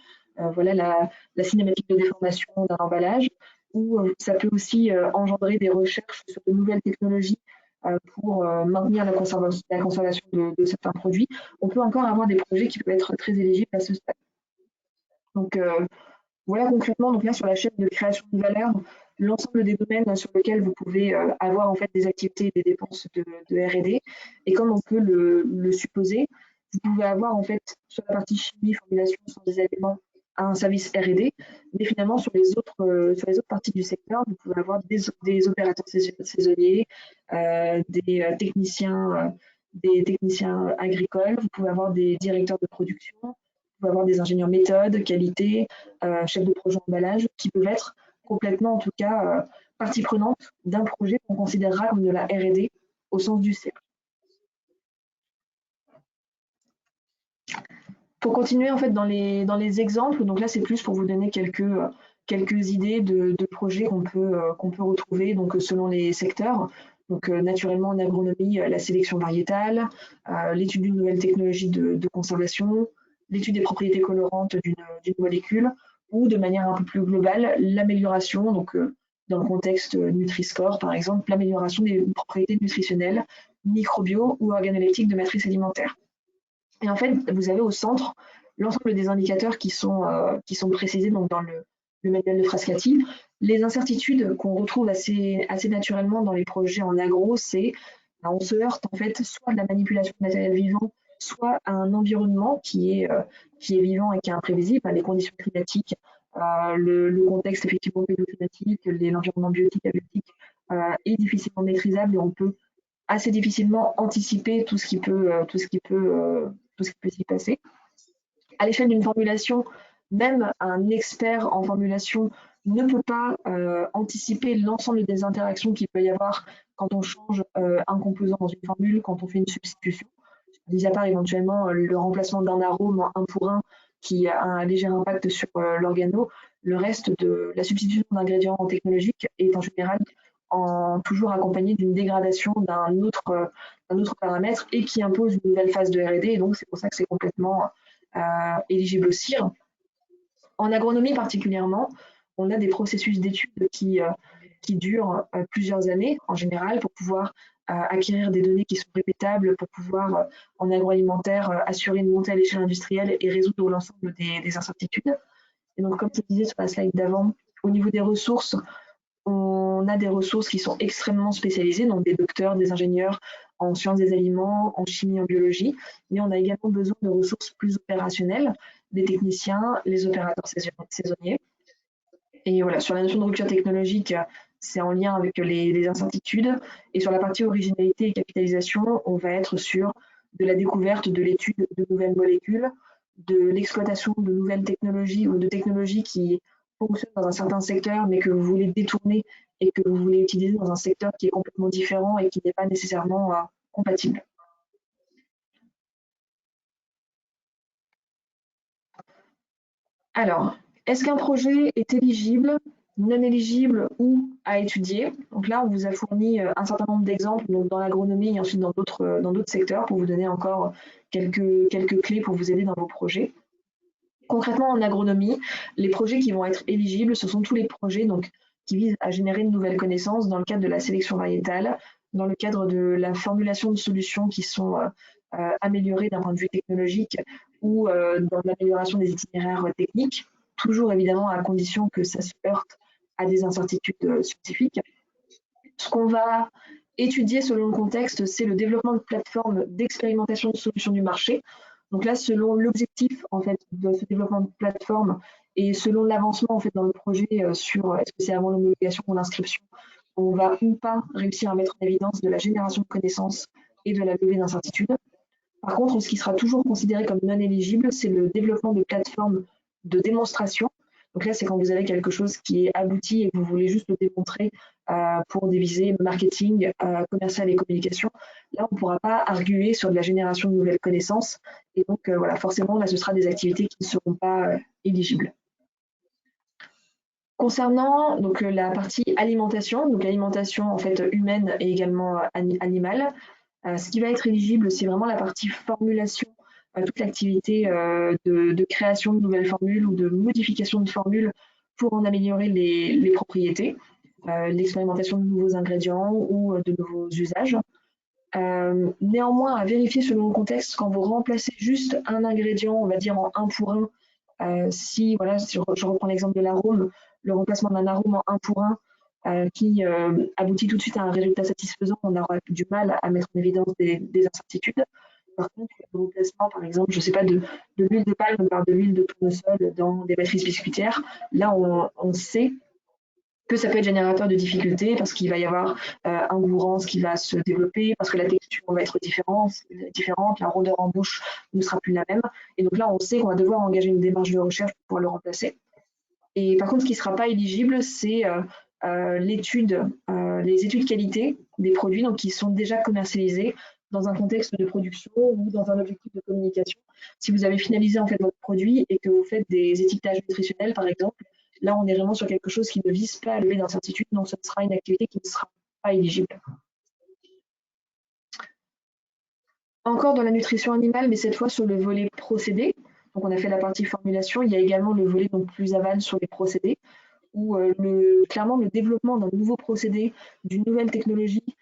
Speaker 2: voilà, la cinématique de déformation d'un emballage, ou ça peut aussi engendrer des recherches sur de nouvelles technologies pour maintenir la conservation de certains produits. On peut encore avoir des projets qui peuvent être très éligibles à ce stade. Donc voilà concrètement, donc là sur la chaîne de création de valeur, l'ensemble des domaines sur lesquels vous pouvez avoir en fait des activités et des dépenses de R&D. Et comme on peut le supposer, vous pouvez avoir en fait sur la partie chimie, formulation, sur des éléments un service R&D, mais finalement sur les autres parties du secteur, vous pouvez avoir des opérateurs saisonniers, des techniciens agricoles, vous pouvez avoir des directeurs de production, vous pouvez avoir des ingénieurs méthode, qualité, chefs de projet emballage, qui peuvent être complètement, en tout cas, partie prenante d'un projet qu'on considérera comme de la R&D au sens du cercle. Pour continuer en fait dans les exemples, donc là c'est plus pour vous donner quelques idées de projets qu'on peut retrouver donc selon les secteurs. Donc naturellement en agronomie, la sélection variétale, l'étude d'une nouvelle technologie de conservation, l'étude des propriétés colorantes d'une molécule, ou de manière un peu plus globale, l'amélioration, donc dans le contexte Nutri-Score par exemple, l'amélioration des propriétés nutritionnelles, microbio ou organoleptiques de matrice alimentaire. Et en fait, vous avez au centre l'ensemble des indicateurs qui sont précisés donc, dans le manuel de Frascati. Les incertitudes qu'on retrouve assez naturellement dans les projets en agro, c'est on se heurte en fait soit de la manipulation de matériel vivant, soit à un environnement qui est vivant et qui est imprévisible, les conditions climatiques, le contexte effectivement pédoclimatique, l'environnement biotique, abiotique est difficilement maîtrisable et on peut assez difficilement anticiper tout ce qui peut s'y passer. À l'échelle d'une formulation, même un expert en formulation ne peut pas anticiper l'ensemble des interactions qu'il peut y avoir quand on change un composant dans une formule, quand on fait une substitution. Mis à part éventuellement le remplacement d'un arôme un pour un qui a un léger impact sur l'organo, le reste de la substitution d'ingrédients technologiques est en général toujours accompagné d'une dégradation d'un autre paramètre et qui impose une nouvelle phase de R&D. Et donc, c'est pour ça que c'est complètement éligible au CIR. En agronomie particulièrement, on a des processus d'études qui durent plusieurs années en général pour pouvoir acquérir des données qui sont répétables, pour pouvoir en agroalimentaire assurer une montée à l'échelle industrielle et résoudre l'ensemble des incertitudes. Et donc, comme je disais sur la slide d'avant, au niveau des ressources, on a des ressources qui sont extrêmement spécialisées, donc des docteurs, des ingénieurs en sciences des aliments, en chimie, en biologie, mais on a également besoin de ressources plus opérationnelles, des techniciens, les opérateurs saisonniers. Et voilà, sur la notion de rupture technologique, c'est en lien avec les incertitudes. Et sur la partie originalité et capitalisation, on va être sur de la découverte, de l'étude de nouvelles molécules, de l'exploitation de nouvelles technologies ou de technologies qui fonctionnent dans un certain secteur, mais que vous voulez détourner et que vous voulez utiliser dans un secteur qui est complètement différent et qui n'est pas nécessairement compatible. Alors, est-ce qu'un projet est éligible, non éligible ou à étudier? Donc là, on vous a fourni un certain nombre d'exemples dans l'agronomie et ensuite dans d'autres secteurs pour vous donner encore quelques clés pour vous aider dans vos projets. Concrètement, en agronomie, les projets qui vont être éligibles, ce sont tous les projets qui visent à générer de nouvelles connaissances dans le cadre de la sélection variétale, dans le cadre de la formulation de solutions qui sont améliorées d'un point de vue technologique ou dans l'amélioration des itinéraires techniques, toujours évidemment à condition que ça se heurte à des incertitudes scientifiques. Ce qu'on va étudier selon le contexte, c'est le développement de plateformes d'expérimentation de solutions du marché. Donc là, selon l'objectif en fait de ce développement de plateforme et selon l'avancement en fait dans le projet sur est-ce que c'est avant l'homologation ou l'inscription, on va ou pas réussir à mettre en évidence de la génération de connaissances et de la levée d'incertitudes. Par contre, ce qui sera toujours considéré comme non éligible, c'est le développement de plateformes de démonstration. Donc là, c'est quand vous avez quelque chose qui est abouti et que vous voulez juste le démontrer pour des visées marketing, commercial et communication. Là, on ne pourra pas arguer sur de la génération de nouvelles connaissances. Et donc, voilà, forcément, là, ce sera des activités qui ne seront pas éligibles. Concernant donc, la partie alimentation, donc l'alimentation en fait humaine et également animale, ce qui va être éligible, c'est vraiment la partie formulation, toute l'activité de création de nouvelles formules ou de modification de formules pour en améliorer les propriétés, l'expérimentation de nouveaux ingrédients ou de nouveaux usages. Néanmoins, à vérifier selon le contexte, quand vous remplacez juste un ingrédient, on va dire en 1 pour 1, si je reprends l'exemple de l'arôme, le remplacement d'un arôme en 1 pour 1 qui aboutit tout de suite à un résultat satisfaisant, on aura du mal à mettre en évidence des incertitudes. Par contre, le remplacement, par exemple, je ne sais pas, de l'huile de palme par de l'huile de tournesol dans des matrices biscuitières, là, on sait que ça peut être générateur de difficultés parce qu'il va y avoir un goût rance qui va se développer, parce que la texture va être différente, la rondeur en bouche ne sera plus la même. Et donc là, on sait qu'on va devoir engager une démarche de recherche pour pouvoir le remplacer. Et par contre, ce qui ne sera pas éligible, c'est les études qualité des produits donc, qui sont déjà commercialisés dans un contexte de production ou dans un objectif de communication. Si vous avez finalisé en fait votre produit et que vous faites des étiquetages nutritionnels, par exemple, là, on est vraiment sur quelque chose qui ne vise pas à lever d'incertitude, donc ce sera une activité qui ne sera pas éligible. Encore dans la nutrition animale, mais cette fois sur le volet procédé. Donc, on a fait la partie formulation. Il y a également le volet donc, plus aval sur les procédés, où clairement le développement d'un nouveau procédé, d'une nouvelle technologie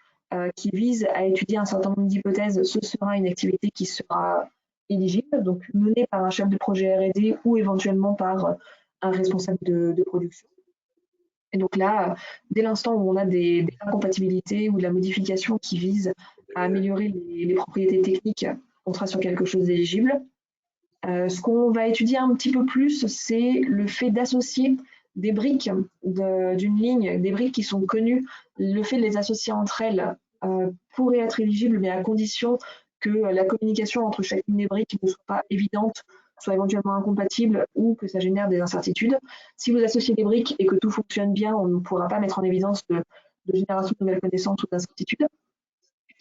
Speaker 2: qui vise à étudier un certain nombre d'hypothèses, ce sera une activité qui sera éligible, donc menée par un chef de projet R&D ou éventuellement par un responsable de production. Et donc là, dès l'instant où on a des incompatibilités ou de la modification qui vise à améliorer les propriétés techniques, on sera sur quelque chose d'éligible. Ce qu'on va étudier un petit peu plus, c'est le fait d'associer des briques d'une ligne, des briques qui sont connues, le fait de les associer entre elles pourrait être éligible, mais à condition que la communication entre chacune des briques ne soit pas évidente, soit éventuellement incompatible ou que ça génère des incertitudes. Si vous associez des briques et que tout fonctionne bien, on ne pourra pas mettre en évidence de génération de nouvelles connaissances ou d'incertitudes.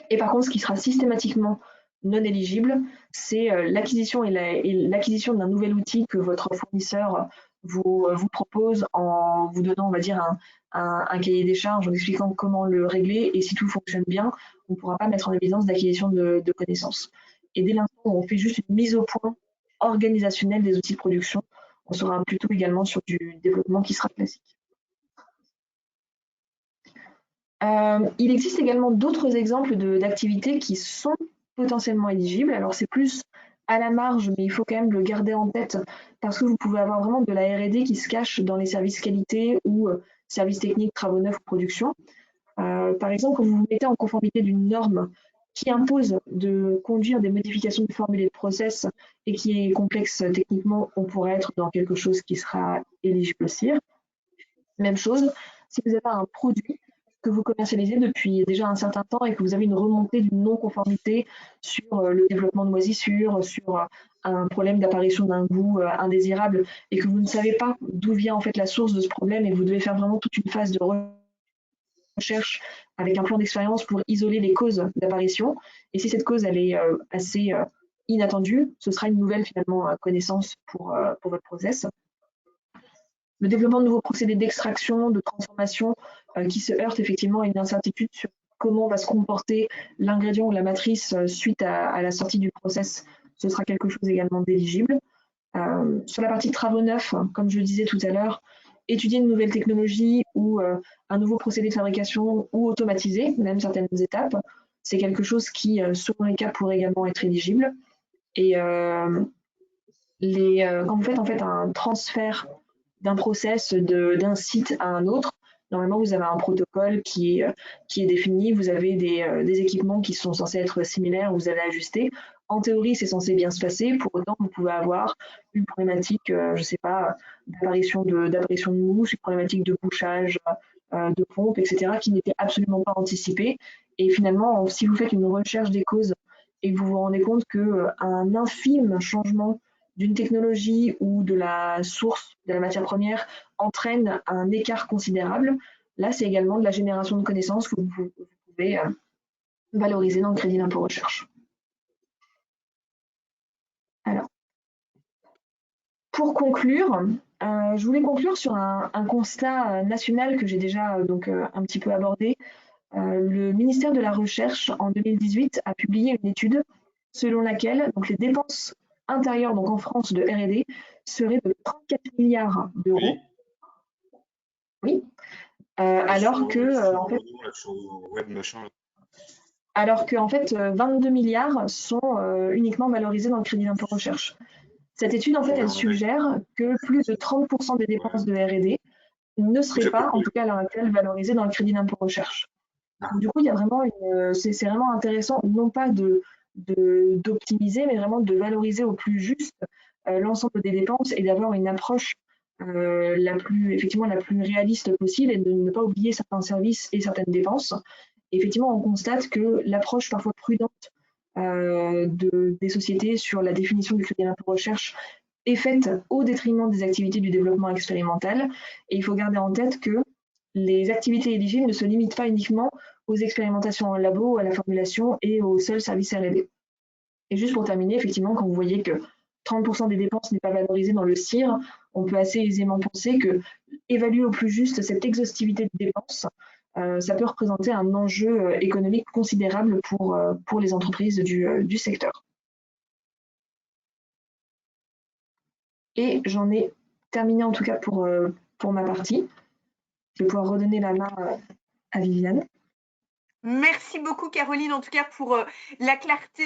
Speaker 2: Et par contre, ce qui sera systématiquement non éligible, c'est l'acquisition l'acquisition d'un nouvel outil que votre fournisseur vous propose en vous donnant, on va dire, un cahier des charges en expliquant comment le régler. Et si tout fonctionne bien, on ne pourra pas mettre en évidence d'acquisition de connaissances. Et dès l'instant où on fait juste une mise au point organisationnelle des outils de production, on sera plutôt également sur du développement qui sera classique. Il existe également d'autres exemples d'activités qui sont potentiellement éligibles. Alors c'est plus à la marge, mais il faut quand même le garder en tête parce que vous pouvez avoir vraiment de la R&D qui se cache dans les services qualité ou services techniques, travaux neufs ou production. Par exemple, quand vous vous mettez en conformité d'une norme qui impose de conduire des modifications de formule et de process et qui est complexe techniquement, on pourrait être dans quelque chose qui sera éligible au CIR. Même chose, si vous avez un produit que vous commercialisez depuis déjà un certain temps et que vous avez une remontée d'une non-conformité sur le développement de moisissures, sur un problème d'apparition d'un goût indésirable et que vous ne savez pas d'où vient en fait la source de ce problème et que vous devez faire vraiment toute une phase de recherche avec un plan d'expérience pour isoler les causes d'apparition. Et si cette cause elle est assez inattendue, ce sera une nouvelle finalement connaissance pour votre process. Le développement de nouveaux procédés d'extraction, de transformation qui se heurtent effectivement à une incertitude sur comment va se comporter l'ingrédient ou la matrice suite à la sortie du process, ce sera quelque chose également d'éligible. Sur la partie travaux neufs, comme je le disais tout à l'heure, étudier une nouvelle technologie ou un nouveau procédé de fabrication ou automatiser même certaines étapes, c'est quelque chose qui, selon les cas, pourrait également être éligible. Et quand vous faites en fait un transfert d'un process d'un site à un autre, normalement vous avez un protocole qui est défini, vous avez des équipements qui sont censés être similaires, vous allez ajuster. En théorie, c'est censé bien se passer, pour autant vous pouvez avoir une problématique, je ne sais pas, d'apparition de mousse, une problématique de bouchage, de pompe, etc., qui n'était absolument pas anticipée. Et finalement, si vous faites une recherche des causes et que vous vous rendez compte qu'un infime changement d'une technologie ou de la source de la matière première entraîne un écart considérable, là, c'est également de la génération de connaissances que vous pouvez valoriser dans le crédit d'impôt recherche. Alors, pour conclure, je voulais conclure sur un constat national que j'ai déjà donc, un petit peu abordé. Le ministère de la Recherche, en 2018, a publié une étude selon laquelle donc, les dépenses intérieures donc en France de R&D seraient de 34 milliards d'euros. Oui. Alors que, en fait, 22 milliards sont uniquement valorisés dans le crédit d'impôt recherche. Cette étude, en fait, elle suggère que plus de 30% des dépenses de R&D ne seraient pas, en tout cas à l'heure actuelle, valorisées dans le crédit d'impôt recherche. Donc, du coup, il y a vraiment c'est vraiment intéressant, non pas d'optimiser, mais vraiment de valoriser au plus juste l'ensemble des dépenses et d'avoir une approche effectivement la plus réaliste possible et de ne pas oublier certains services et certaines dépenses. Et effectivement, on constate que l'approche parfois prudente des sociétés sur la définition du crédit d'impôt recherche est faite au détriment des activités du développement expérimental. Et il faut garder en tête que les activités éligibles ne se limitent pas uniquement aux expérimentations en labo, à la formulation et aux seuls services R&D. Et juste pour terminer, effectivement, quand vous voyez que 30% des dépenses n'est pas valorisé dans le CIR, on peut assez aisément penser que évaluer au plus juste cette exhaustivité de dépenses, ça peut représenter un enjeu économique considérable pour les entreprises du secteur. Et j'en ai terminé en tout cas pour ma partie. Je vais pouvoir redonner la main à Viviane.
Speaker 1: Merci beaucoup, Caroline, en tout cas pour la clarté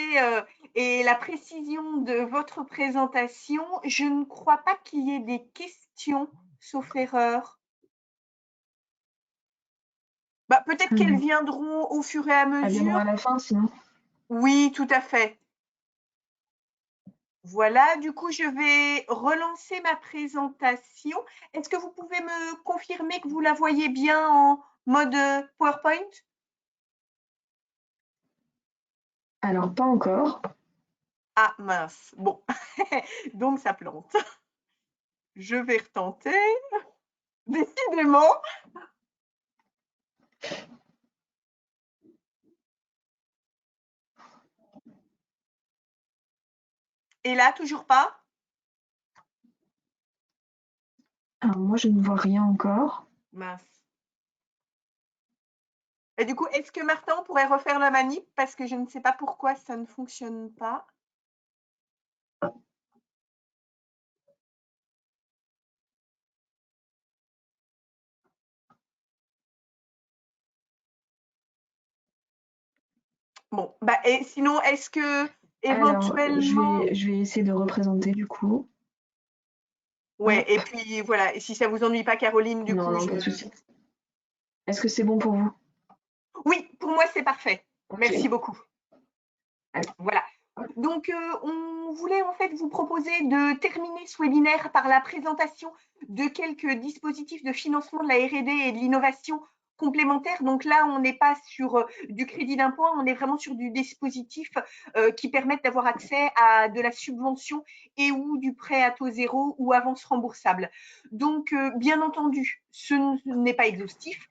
Speaker 1: et la précision de votre présentation. Je ne crois pas qu'il y ait des questions, sauf erreur. Bah, peut-être qu'elles viendront au fur et à mesure.
Speaker 2: Elles viendront à la fin, sinon.
Speaker 1: Oui, tout à fait. Voilà, du coup, je vais relancer ma présentation. Est-ce que vous pouvez me confirmer que vous la voyez bien en mode PowerPoint?
Speaker 2: Alors, pas encore.
Speaker 1: Ah mince, bon, donc ça plante. Je vais retenter. Décidément. Et là, toujours pas?
Speaker 2: Alors, moi, je ne vois rien encore.
Speaker 1: Mince. Et du coup, est-ce que Martin on pourrait refaire la manip parce que je ne sais pas pourquoi ça ne fonctionne pas. Bon, bah et sinon, est-ce que
Speaker 2: Alors,
Speaker 1: éventuellement,
Speaker 2: je vais essayer de représenter du coup.
Speaker 1: ouais, et
Speaker 2: Hop.
Speaker 1: puis voilà, et si ça vous ennuie pas, Caroline, du
Speaker 2: Non,
Speaker 1: coup,
Speaker 2: non, pas de souci. Est-ce que c'est bon pour vous?
Speaker 1: oui, pour moi, c'est parfait.
Speaker 2: Ok.
Speaker 1: Merci beaucoup.
Speaker 2: Allez.
Speaker 1: Voilà. Donc, on voulait en fait vous proposer de terminer ce webinaire par la présentation de quelques dispositifs de financement de la R&D et de l'innovation complémentaires. Donc là, on n'est pas sur du crédit d'impôt, on est vraiment sur du dispositif qui permettent d'avoir accès à de la subvention et ou du prêt à taux zéro ou avance remboursable. Donc, bien entendu, ce n'est pas exhaustif.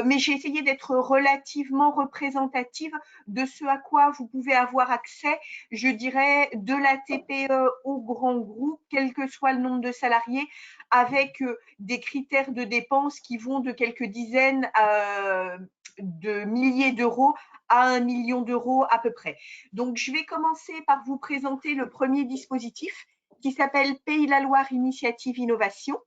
Speaker 1: Mais j'ai essayé d'être relativement représentative de ce à quoi vous pouvez avoir accès, je dirais, de la TPE au grand groupe, quel que soit le nombre de salariés, avec des critères de dépenses qui vont de quelques dizaines de milliers d'euros à 1 million d'euros à peu près. Donc, je vais commencer par vous présenter le premier dispositif qui s'appelle Pays la Loire Initiative Innovation,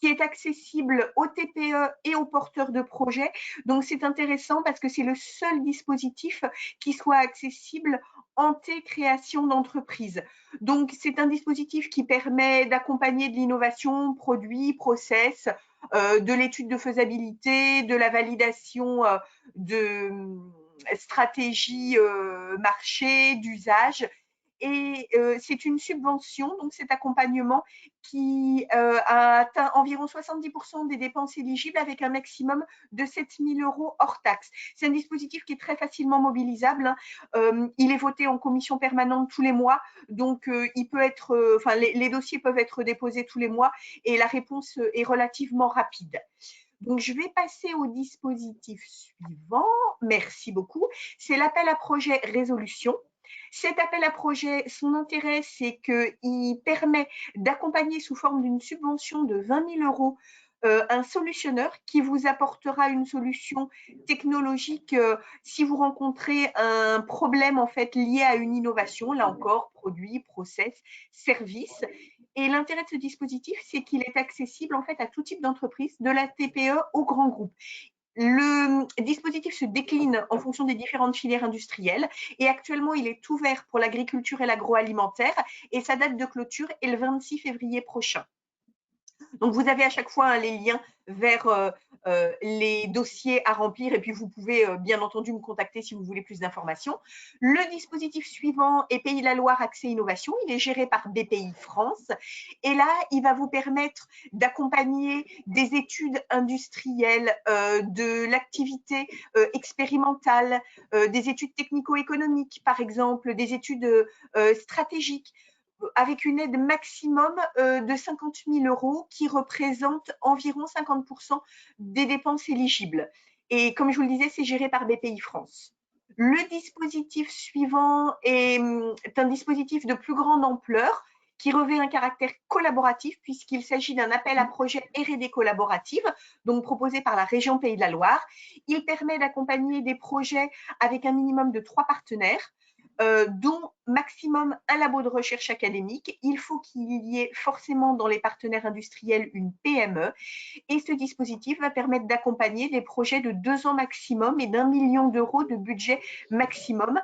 Speaker 1: qui est accessible aux TPE et aux porteurs de projets. Donc, c'est intéressant parce que c'est le seul dispositif qui soit accessible en création d'entreprise. Donc, c'est un dispositif qui permet d'accompagner de l'innovation, produits, process, de l'étude de faisabilité, de la validation de stratégies marché, d'usage, et c'est une subvention, donc cet accompagnement qui a atteint environ 70% des dépenses éligibles avec un maximum de 7 000 euros hors taxe. C'est un dispositif qui est très facilement mobilisable. Il est voté en commission permanente tous les mois, donc il peut être, enfin les dossiers peuvent être déposés tous les mois et la réponse est relativement rapide. Donc, je vais passer au dispositif suivant. Merci beaucoup. C'est l'appel à projet résolution. Cet appel à projet, son intérêt, c'est qu'il permet d'accompagner sous forme d'une subvention de 20 000 euros un solutionneur qui vous apportera une solution technologique si vous rencontrez un problème en fait lié à une innovation, là encore, produit, process, service. Et l'intérêt de ce dispositif, c'est qu'il est accessible en fait à tout type d'entreprise, de la TPE au grand groupe. Le dispositif se décline en fonction des différentes filières industrielles et actuellement, il est ouvert pour l'agriculture et l'agroalimentaire et sa date de clôture est le 26 février prochain. Donc, vous avez à chaque fois les liens vers les dossiers à remplir et puis vous pouvez bien entendu me contacter si vous voulez plus d'informations. Le dispositif suivant est Pays de la Loire Accès Innovation. Il est géré par BPI France et là, il va vous permettre d'accompagner des études industrielles, de l'activité expérimentale, des études technico-économiques, par exemple, des études stratégiques, avec une aide maximum de 50 000 euros qui représente environ 50% des dépenses éligibles. Et comme je vous le disais, c'est géré par BPI France. Le dispositif suivant est un dispositif de plus grande ampleur qui revêt un caractère collaboratif puisqu'il s'agit d'un appel à projet R&D collaborative, donc proposé par la région Pays de la Loire. Il permet d'accompagner des projets avec un minimum de 3 partenaires, dont maximum un labo de recherche académique. Il faut qu'il y ait forcément dans les partenaires industriels une PME et ce dispositif va permettre d'accompagner des projets de 2 ans maximum et d'1 million d'euros de budget maximum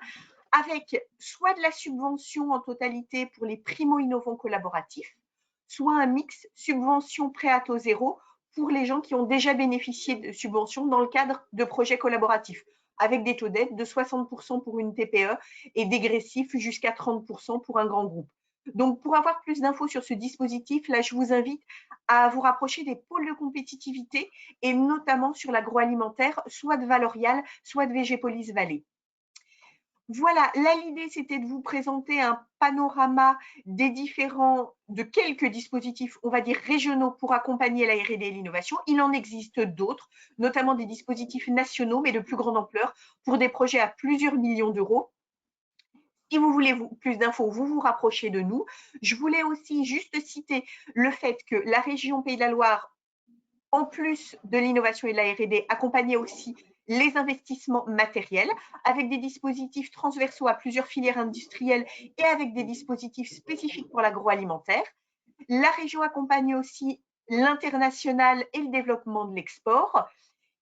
Speaker 1: avec soit de la subvention en totalité pour les primo-innovants collaboratifs, soit un mix subvention prêt à taux zéro pour les gens qui ont déjà bénéficié de subventions dans le cadre de projets collaboratifs, avec des taux d'aide de 60% pour une TPE et dégressifs jusqu'à 30% pour un grand groupe. Donc, pour avoir plus d'infos sur ce dispositif, là, je vous invite à vous rapprocher des pôles de compétitivité et notamment sur l'agroalimentaire, soit de Valorial, soit de Végépolis Vallée. Voilà, là l'idée c'était de vous présenter un panorama de quelques dispositifs, on va dire régionaux pour accompagner la R&D et l'innovation. Il en existe d'autres, notamment des dispositifs nationaux mais de plus grande ampleur pour des projets à plusieurs millions d'euros. Si vous voulez plus d'infos, vous vous rapprochez de nous. Je voulais aussi juste citer le fait que la région Pays de la Loire, en plus de l'innovation et de la R&D, accompagnait aussi les investissements matériels avec des dispositifs transversaux à plusieurs filières industrielles et avec des dispositifs spécifiques pour l'agroalimentaire. La région accompagne aussi l'international et le développement de l'export.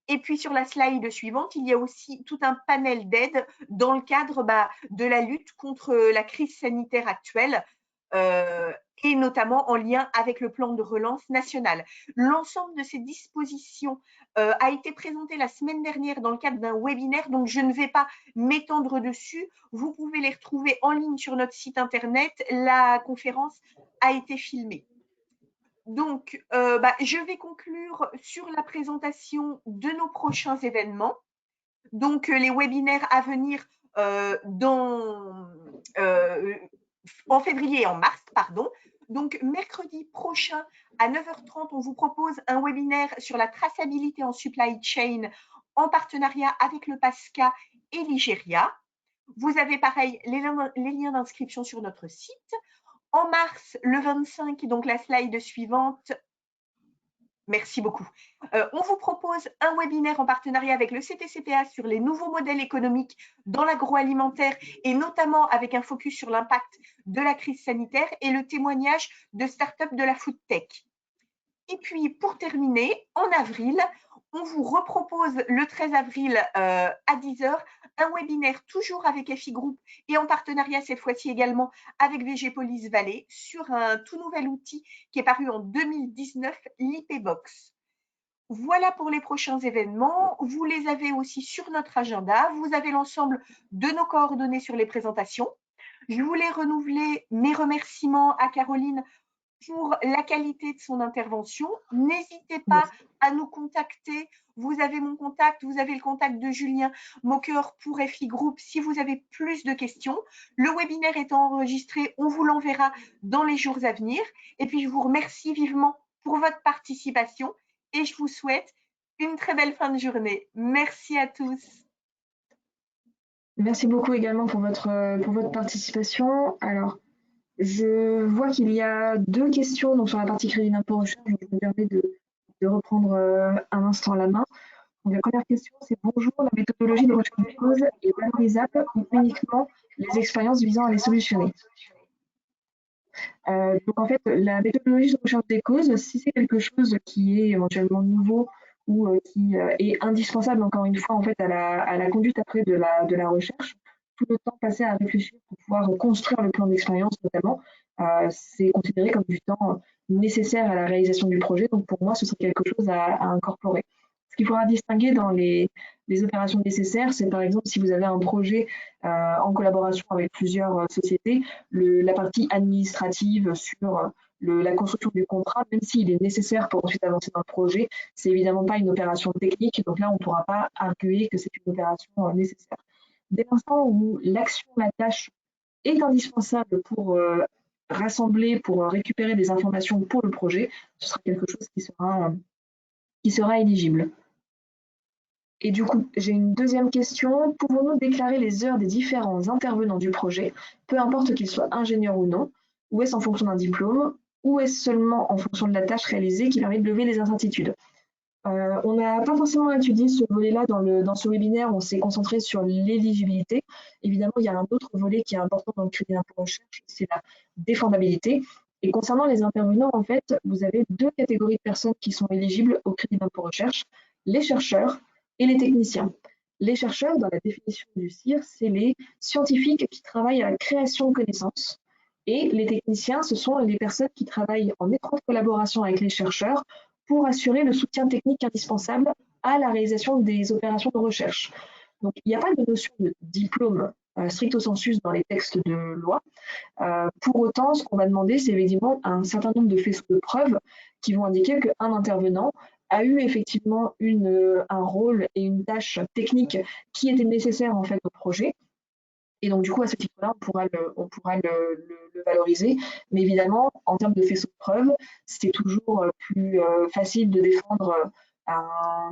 Speaker 1: Et puis sur la slide suivante, il y a aussi tout un panel d'aides dans le cadre de la lutte contre la crise sanitaire actuelle et notamment en lien avec le plan de relance national. L'ensemble de ces dispositions a été présenté la semaine dernière dans le cadre d'un webinaire, donc je ne vais pas m'étendre dessus. Vous pouvez les retrouver en ligne sur notre site internet. La conférence a été filmée. Donc, je vais conclure sur la présentation de nos prochains événements. Donc, les webinaires à venir en février et en mars, pardon. Donc, mercredi prochain à 9h30, on vous propose un webinaire sur la traçabilité en supply chain en partenariat avec le PASCA et l'Igéria. Vous avez pareil les liens d'inscription sur notre site. En mars, le 25, donc la slide suivante. Merci beaucoup. On vous propose un webinaire en partenariat avec le CTCPA sur les nouveaux modèles économiques dans l'agroalimentaire et notamment avec un focus sur l'impact de la crise sanitaire et le témoignage de start-up de la food tech. Et puis, pour terminer, en avril, on vous repropose le 13 avril à 10h un webinaire toujours avec FI Group et en partenariat cette fois-ci également avec VG Police Vallée sur un tout nouvel outil qui est paru en 2019, l'IPbox. Voilà pour les prochains événements. Vous les avez aussi sur notre agenda. Vous avez l'ensemble de nos coordonnées sur les présentations. Je voulais renouveler mes remerciements à Caroline pour la qualité de son intervention. N'hésitez pas à nous contacter. Vous avez mon contact, vous avez le contact de Julien Moqueur pour FI Group si vous avez plus de questions. Le webinaire étant enregistré, on vous l'enverra dans les jours à venir. Et puis, je vous remercie vivement pour votre participation et je vous souhaite une très belle fin de journée. Merci à tous.
Speaker 2: Merci beaucoup également pour votre participation. Alors, je vois qu'il y a deux questions donc sur la partie crédit d'impôt recherche, donc je me permets de reprendre un instant la main. Donc, la première question, c'est bonjour, la méthodologie de recherche des causes est valorisable ou uniquement les expériences visant à les solutionner? Donc en fait, la méthodologie de recherche des causes, si c'est quelque chose qui est éventuellement nouveau ou qui est indispensable, encore une fois, en fait, à la conduite après de la recherche, tout le temps passé à réfléchir pour pouvoir construire le plan d'expérience notamment, c'est considéré comme du temps nécessaire à la réalisation du projet. Donc pour moi, ce serait quelque chose à incorporer. Ce qu'il faudra distinguer dans les opérations nécessaires, c'est par exemple si vous avez un projet en collaboration avec plusieurs sociétés, la partie administrative sur la construction du contrat, même s'il est nécessaire pour ensuite avancer dans le projet, c'est évidemment pas une opération technique, donc là on ne pourra pas arguer que c'est une opération nécessaire. Dès l'instant où l'action, la tâche est indispensable pour rassembler, pour récupérer des informations pour le projet, ce sera quelque chose qui sera éligible. Et du coup, j'ai une deuxième question. Pouvons-nous déclarer les heures des différents intervenants du projet, peu importe qu'ils soient ingénieurs ou non, ou est-ce en fonction d'un diplôme, ou est-ce seulement en fonction de la tâche réalisée qui permet de lever les incertitudes? On n'a pas forcément étudié ce volet-là dans ce webinaire, on s'est concentré sur l'éligibilité. Évidemment, il y a un autre volet qui est important dans le crédit d'impôt recherche, c'est la défendabilité. Et concernant les intervenants, en fait, vous avez deux catégories de personnes qui sont éligibles au crédit d'impôt recherche, les chercheurs et les techniciens. Les chercheurs, dans la définition du CIR, c'est les scientifiques qui travaillent à la création de connaissances. Et les techniciens, ce sont les personnes qui travaillent en étroite collaboration avec les chercheurs pour assurer le soutien technique indispensable à la réalisation des opérations de recherche. Donc, il n'y a pas de notion de diplôme stricto sensu dans les textes de loi. Pour autant, ce qu'on va demander, c'est évidemment un certain nombre de faisceaux de preuves qui vont indiquer qu'un intervenant a eu effectivement un rôle et une tâche technique qui était nécessaire en fait au projet Et donc, du coup, à ce titre-là, on pourra le valoriser. Mais évidemment, en termes de faisceau de preuves, c'est toujours plus facile de défendre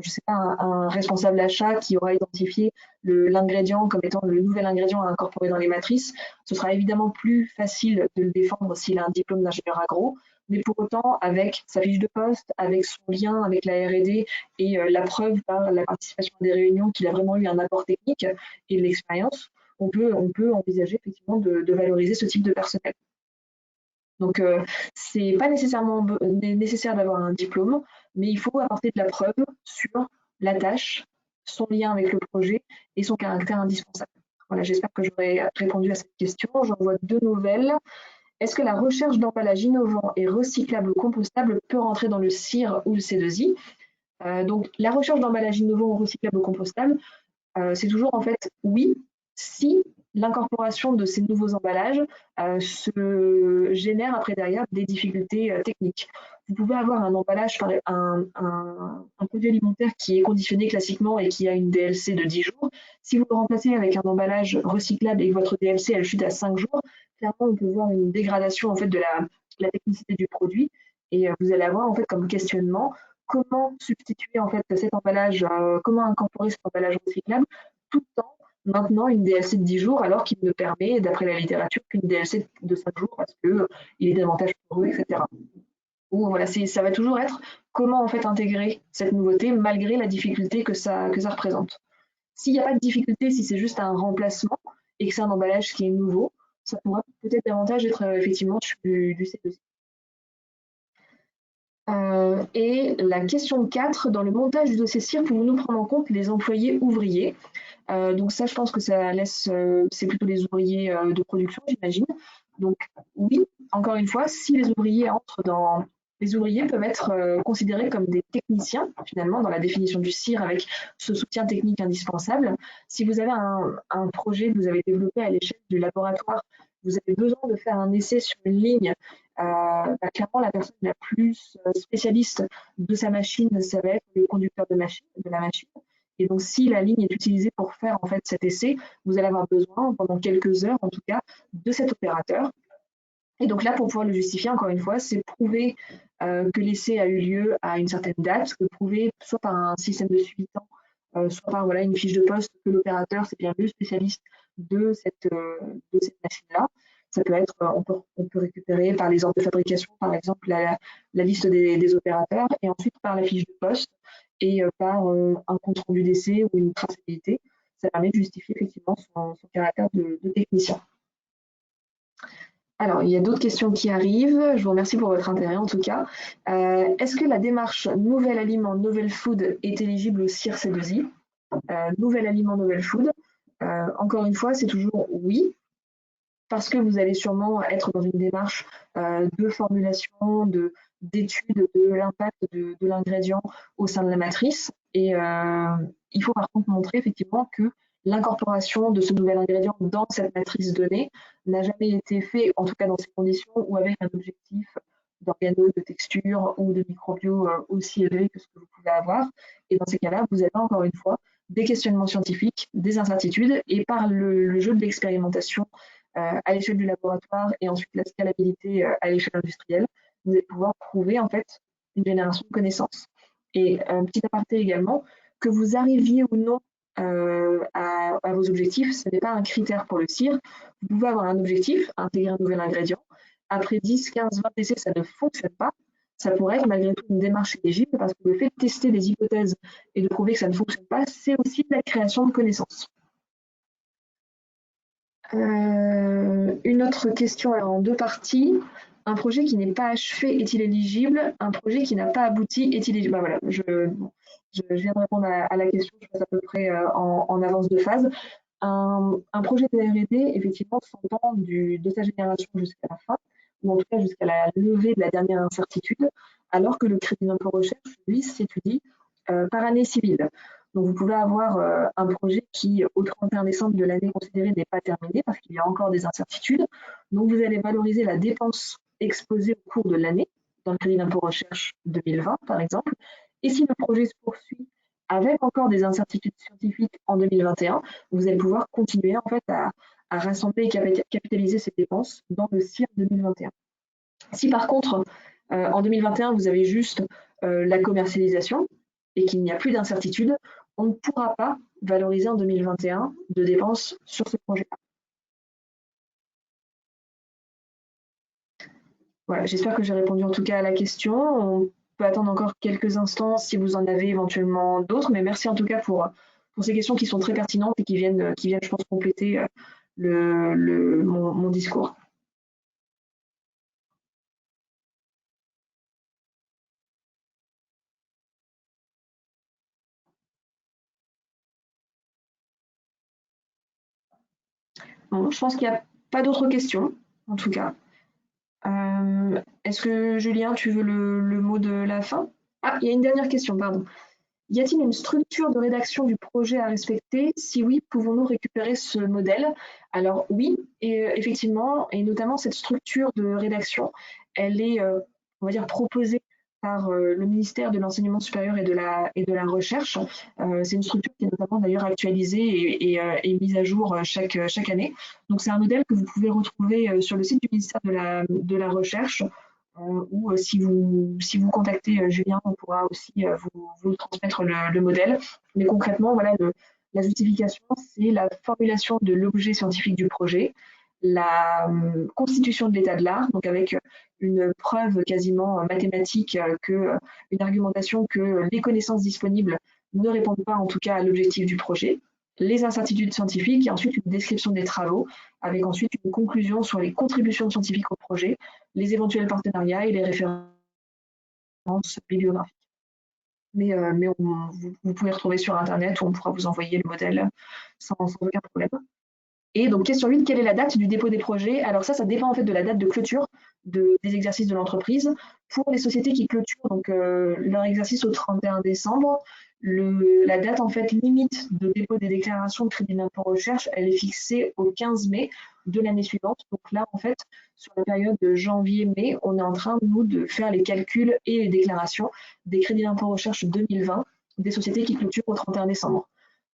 Speaker 2: je sais pas, un responsable achat qui aura identifié l'ingrédient comme étant le nouvel ingrédient à incorporer dans les matrices. Ce sera évidemment plus facile de le défendre s'il a un diplôme d'ingénieur agro. Mais pour autant, avec sa fiche de poste, avec son lien avec la R&D et la preuve par la participation à des réunions qu'il a vraiment eu un apport technique et de l'expérience, on peut envisager effectivement de valoriser ce type de personnel. Donc, c'est pas nécessairement nécessaire d'avoir un diplôme, mais il faut apporter de la preuve sur la tâche, son lien avec le projet et son caractère indispensable. Voilà, j'espère que j'aurai répondu à cette question. J'en vois deux nouvelles. Est-ce que la recherche d'emballages innovants et recyclables ou compostables peut rentrer dans le CIR ou le C2I? Donc, la recherche d'emballages innovants, recyclables ou compostables, c'est toujours en fait oui, si l'incorporation de ces nouveaux emballages se génère après derrière des difficultés techniques. Vous pouvez avoir un emballage, un produit alimentaire qui est conditionné classiquement et qui a une DLC de 10 jours. Si vous le remplacez avec un emballage recyclable et que votre DLC elle chute à 5 jours, clairement on peut voir une dégradation en fait de la technicité du produit et vous allez avoir en fait comme questionnement comment substituer en fait cet emballage, comment incorporer cet emballage recyclable tout en maintenant une DLC de 10 jours alors qu'il ne permet, d'après la littérature, qu'une DLC de 5 jours parce qu'il est davantage pour eux, etc. Ou voilà, ça va toujours être comment en fait intégrer cette nouveauté malgré la difficulté que ça représente. S'il n'y a pas de difficulté, si c'est juste un remplacement et que c'est un emballage qui est nouveau, ça pourra peut-être davantage être effectivement du C2C. Et la question 4, dans le montage du dossier CIR, pouvons-nous prendre en compte les employés ouvriers? Donc ça, je pense que ça laisse, c'est plutôt les ouvriers de production, j'imagine. Donc oui, encore une fois, si les ouvriers entrent dans... Les ouvriers peuvent être considérés comme des techniciens, finalement, dans la définition du CIR, avec ce soutien technique indispensable. Si vous avez un projet que vous avez développé à l'échelle du laboratoire, vous avez besoin de faire un essai sur une ligne, clairement, la personne la plus spécialiste de sa machine, ça va être le conducteur de la machine. Et donc, si la ligne est utilisée pour faire en fait cet essai, vous allez avoir besoin, pendant quelques heures en tout cas, de cet opérateur. Et donc là, pour pouvoir le justifier, encore une fois, c'est prouver que l'essai a eu lieu à une certaine date, que prouver soit par un système de suivi temps, soit par voilà, une fiche de poste que l'opérateur, c'est bien le spécialiste de cette machine-là. Ça peut être, on peut récupérer par les ordres de fabrication, par exemple, la liste des opérateurs, et ensuite par la fiche de poste et par un compte rendu d'essai ou une traçabilité. Ça permet de justifier effectivement son caractère de technicien. Alors, il y a d'autres questions qui arrivent. Je vous remercie pour votre intérêt en tout cas. Est-ce que la démarche Nouvel Aliment, Novel Food est éligible au CIR C2I? Nouvel Aliment, Novel Food. Encore une fois, c'est toujours oui, parce que vous allez sûrement être dans une démarche de formulation, d'étude de l'impact de l'ingrédient au sein de la matrice. Et il faut par contre montrer effectivement que l'incorporation de ce nouvel ingrédient dans cette matrice donnée n'a jamais été fait, en tout cas dans ces conditions, ou avec un objectif d'organo, de texture ou de microbio aussi élevé que ce que vous pouvez avoir. Et dans ces cas-là, vous avez encore une fois des questionnements scientifiques, des incertitudes, et par le jeu de l'expérimentation à l'échelle du laboratoire et ensuite la scalabilité à l'échelle industrielle, vous allez pouvoir prouver en fait une génération de connaissances. Et un petit aparté également, que vous arriviez ou non à vos objectifs, ce n'est pas un critère pour le CIR. Vous pouvez avoir un objectif, intégrer un nouvel ingrédient. Après 10, 15, 20 essais, ça ne fonctionne pas. Ça pourrait être malgré tout une démarche éligible parce que le fait de tester des hypothèses et de prouver que ça ne fonctionne pas, c'est aussi de la création de connaissances. Une autre question alors en deux parties. Un projet qui n'est pas achevé est-il éligible? Un projet qui n'a pas abouti est-il éligible? Voilà, je viens de répondre à la question, je passe à peu près en avance de phase. Un projet de R&D, effectivement, s'entend de sa génération jusqu'à la fin, ou en tout cas jusqu'à la levée de la dernière incertitude, alors que le crédit d'impôt recherche, lui, s'étudie par année civile. Donc, vous pouvez avoir un projet qui, au 31 décembre de l'année considérée, n'est pas terminé parce qu'il y a encore des incertitudes. Donc, vous allez valoriser la dépense exposée au cours de l'année, dans le crédit d'impôt recherche 2020, par exemple. Et si le projet se poursuit avec encore des incertitudes scientifiques en 2021, vous allez pouvoir continuer en fait à rassembler et capitaliser ces dépenses dans le CIR 2021. Si par contre, en 2021, vous avez juste la commercialisation et qu'il n'y a plus d'incertitude, on ne pourra pas valoriser en 2021 de dépenses sur ce projet-là. Voilà, j'espère que j'ai répondu en tout cas à la question. On peut attendre encore quelques instants si vous en avez éventuellement d'autres, mais merci en tout cas pour ces questions qui sont très pertinentes et qui viennent je pense, compléter mon discours. Bon, je pense qu'il n'y a pas d'autres questions, en tout cas. Est-ce que Julien, tu veux le mot de la fin? Ah, il y a une dernière question, pardon. Y a-t-il une structure de rédaction du projet à respecter? Si oui, pouvons-nous récupérer ce modèle? Alors oui, et effectivement, et notamment cette structure de rédaction, elle est, on va dire, proposée par le ministère de l'Enseignement supérieur et de la Recherche. C'est une structure qui est notamment d'ailleurs actualisée et mise à jour chaque année. Donc c'est un modèle que vous pouvez retrouver sur le site du ministère de la Recherche ou si vous contactez Julien, on pourra aussi vous transmettre le modèle. Mais concrètement, voilà, la justification, c'est la formulation de l'objet scientifique du projet, la constitution de l'état de l'art, donc avec une preuve quasiment mathématique, une argumentation que les connaissances disponibles ne répondent pas en tout cas à l'objectif du projet, les incertitudes scientifiques et ensuite une description des travaux, avec ensuite une conclusion sur les contributions scientifiques au projet, les éventuels partenariats et les références bibliographiques. Mais vous pouvez retrouver sur Internet où on pourra vous envoyer le modèle sans aucun problème. Et donc, question 8, quelle est la date du dépôt des projets? Alors ça dépend en fait de la date de clôture des exercices de l'entreprise. Pour les sociétés qui clôturent donc, leur exercice au 31 décembre, la date en fait limite de dépôt des déclarations de crédit d'impôt recherche, elle est fixée au 15 mai de l'année suivante. Donc là, en fait, sur la période de janvier-mai, on est en train, nous, de faire les calculs et les déclarations des crédits d'impôt recherche 2020 des sociétés qui clôturent au 31 décembre.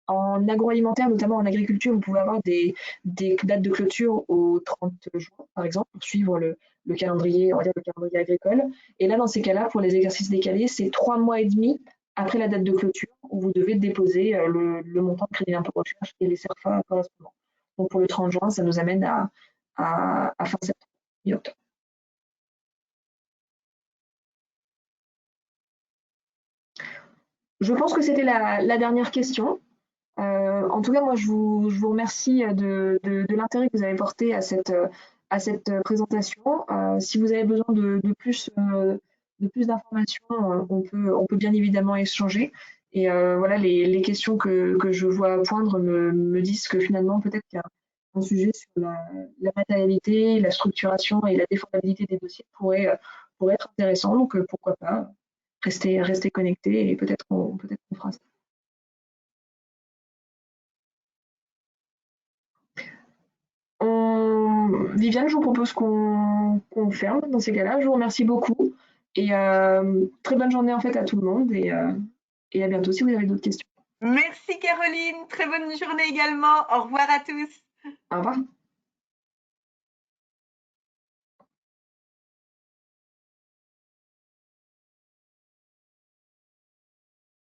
Speaker 2: En agroalimentaire, notamment en agriculture, vous pouvez avoir des dates de clôture au 30 juin, par exemple, pour suivre le calendrier, on va dire le calendrier agricole. Et là, dans ces cas-là, pour les exercices décalés, c'est 3 mois et demi après la date de clôture où vous devez déposer le montant de crédit d'impôt recherche et les CERFA correspondants. Donc pour le 30 juin, ça nous amène à fin septembre, mi-octobre. Je pense que c'était la dernière question. En tout cas, moi, je vous remercie de l'intérêt que vous avez porté à cette présentation. Si vous avez besoin de plus d'informations, on peut bien évidemment échanger. Et voilà, les questions que je vois poindre me disent que finalement, peut-être qu'il y a un sujet sur la matérialité, la structuration et la défendabilité des dossiers pourrait être intéressant. Donc, pourquoi pas rester connecté et peut-être qu'on fera ça. Viviane, je vous propose qu'on ferme dans ces cas-là. Je vous remercie beaucoup et très bonne journée en fait à tout le monde et à bientôt si vous avez d'autres questions.
Speaker 1: Merci Caroline, très bonne journée également. Au revoir à tous.
Speaker 2: Au revoir.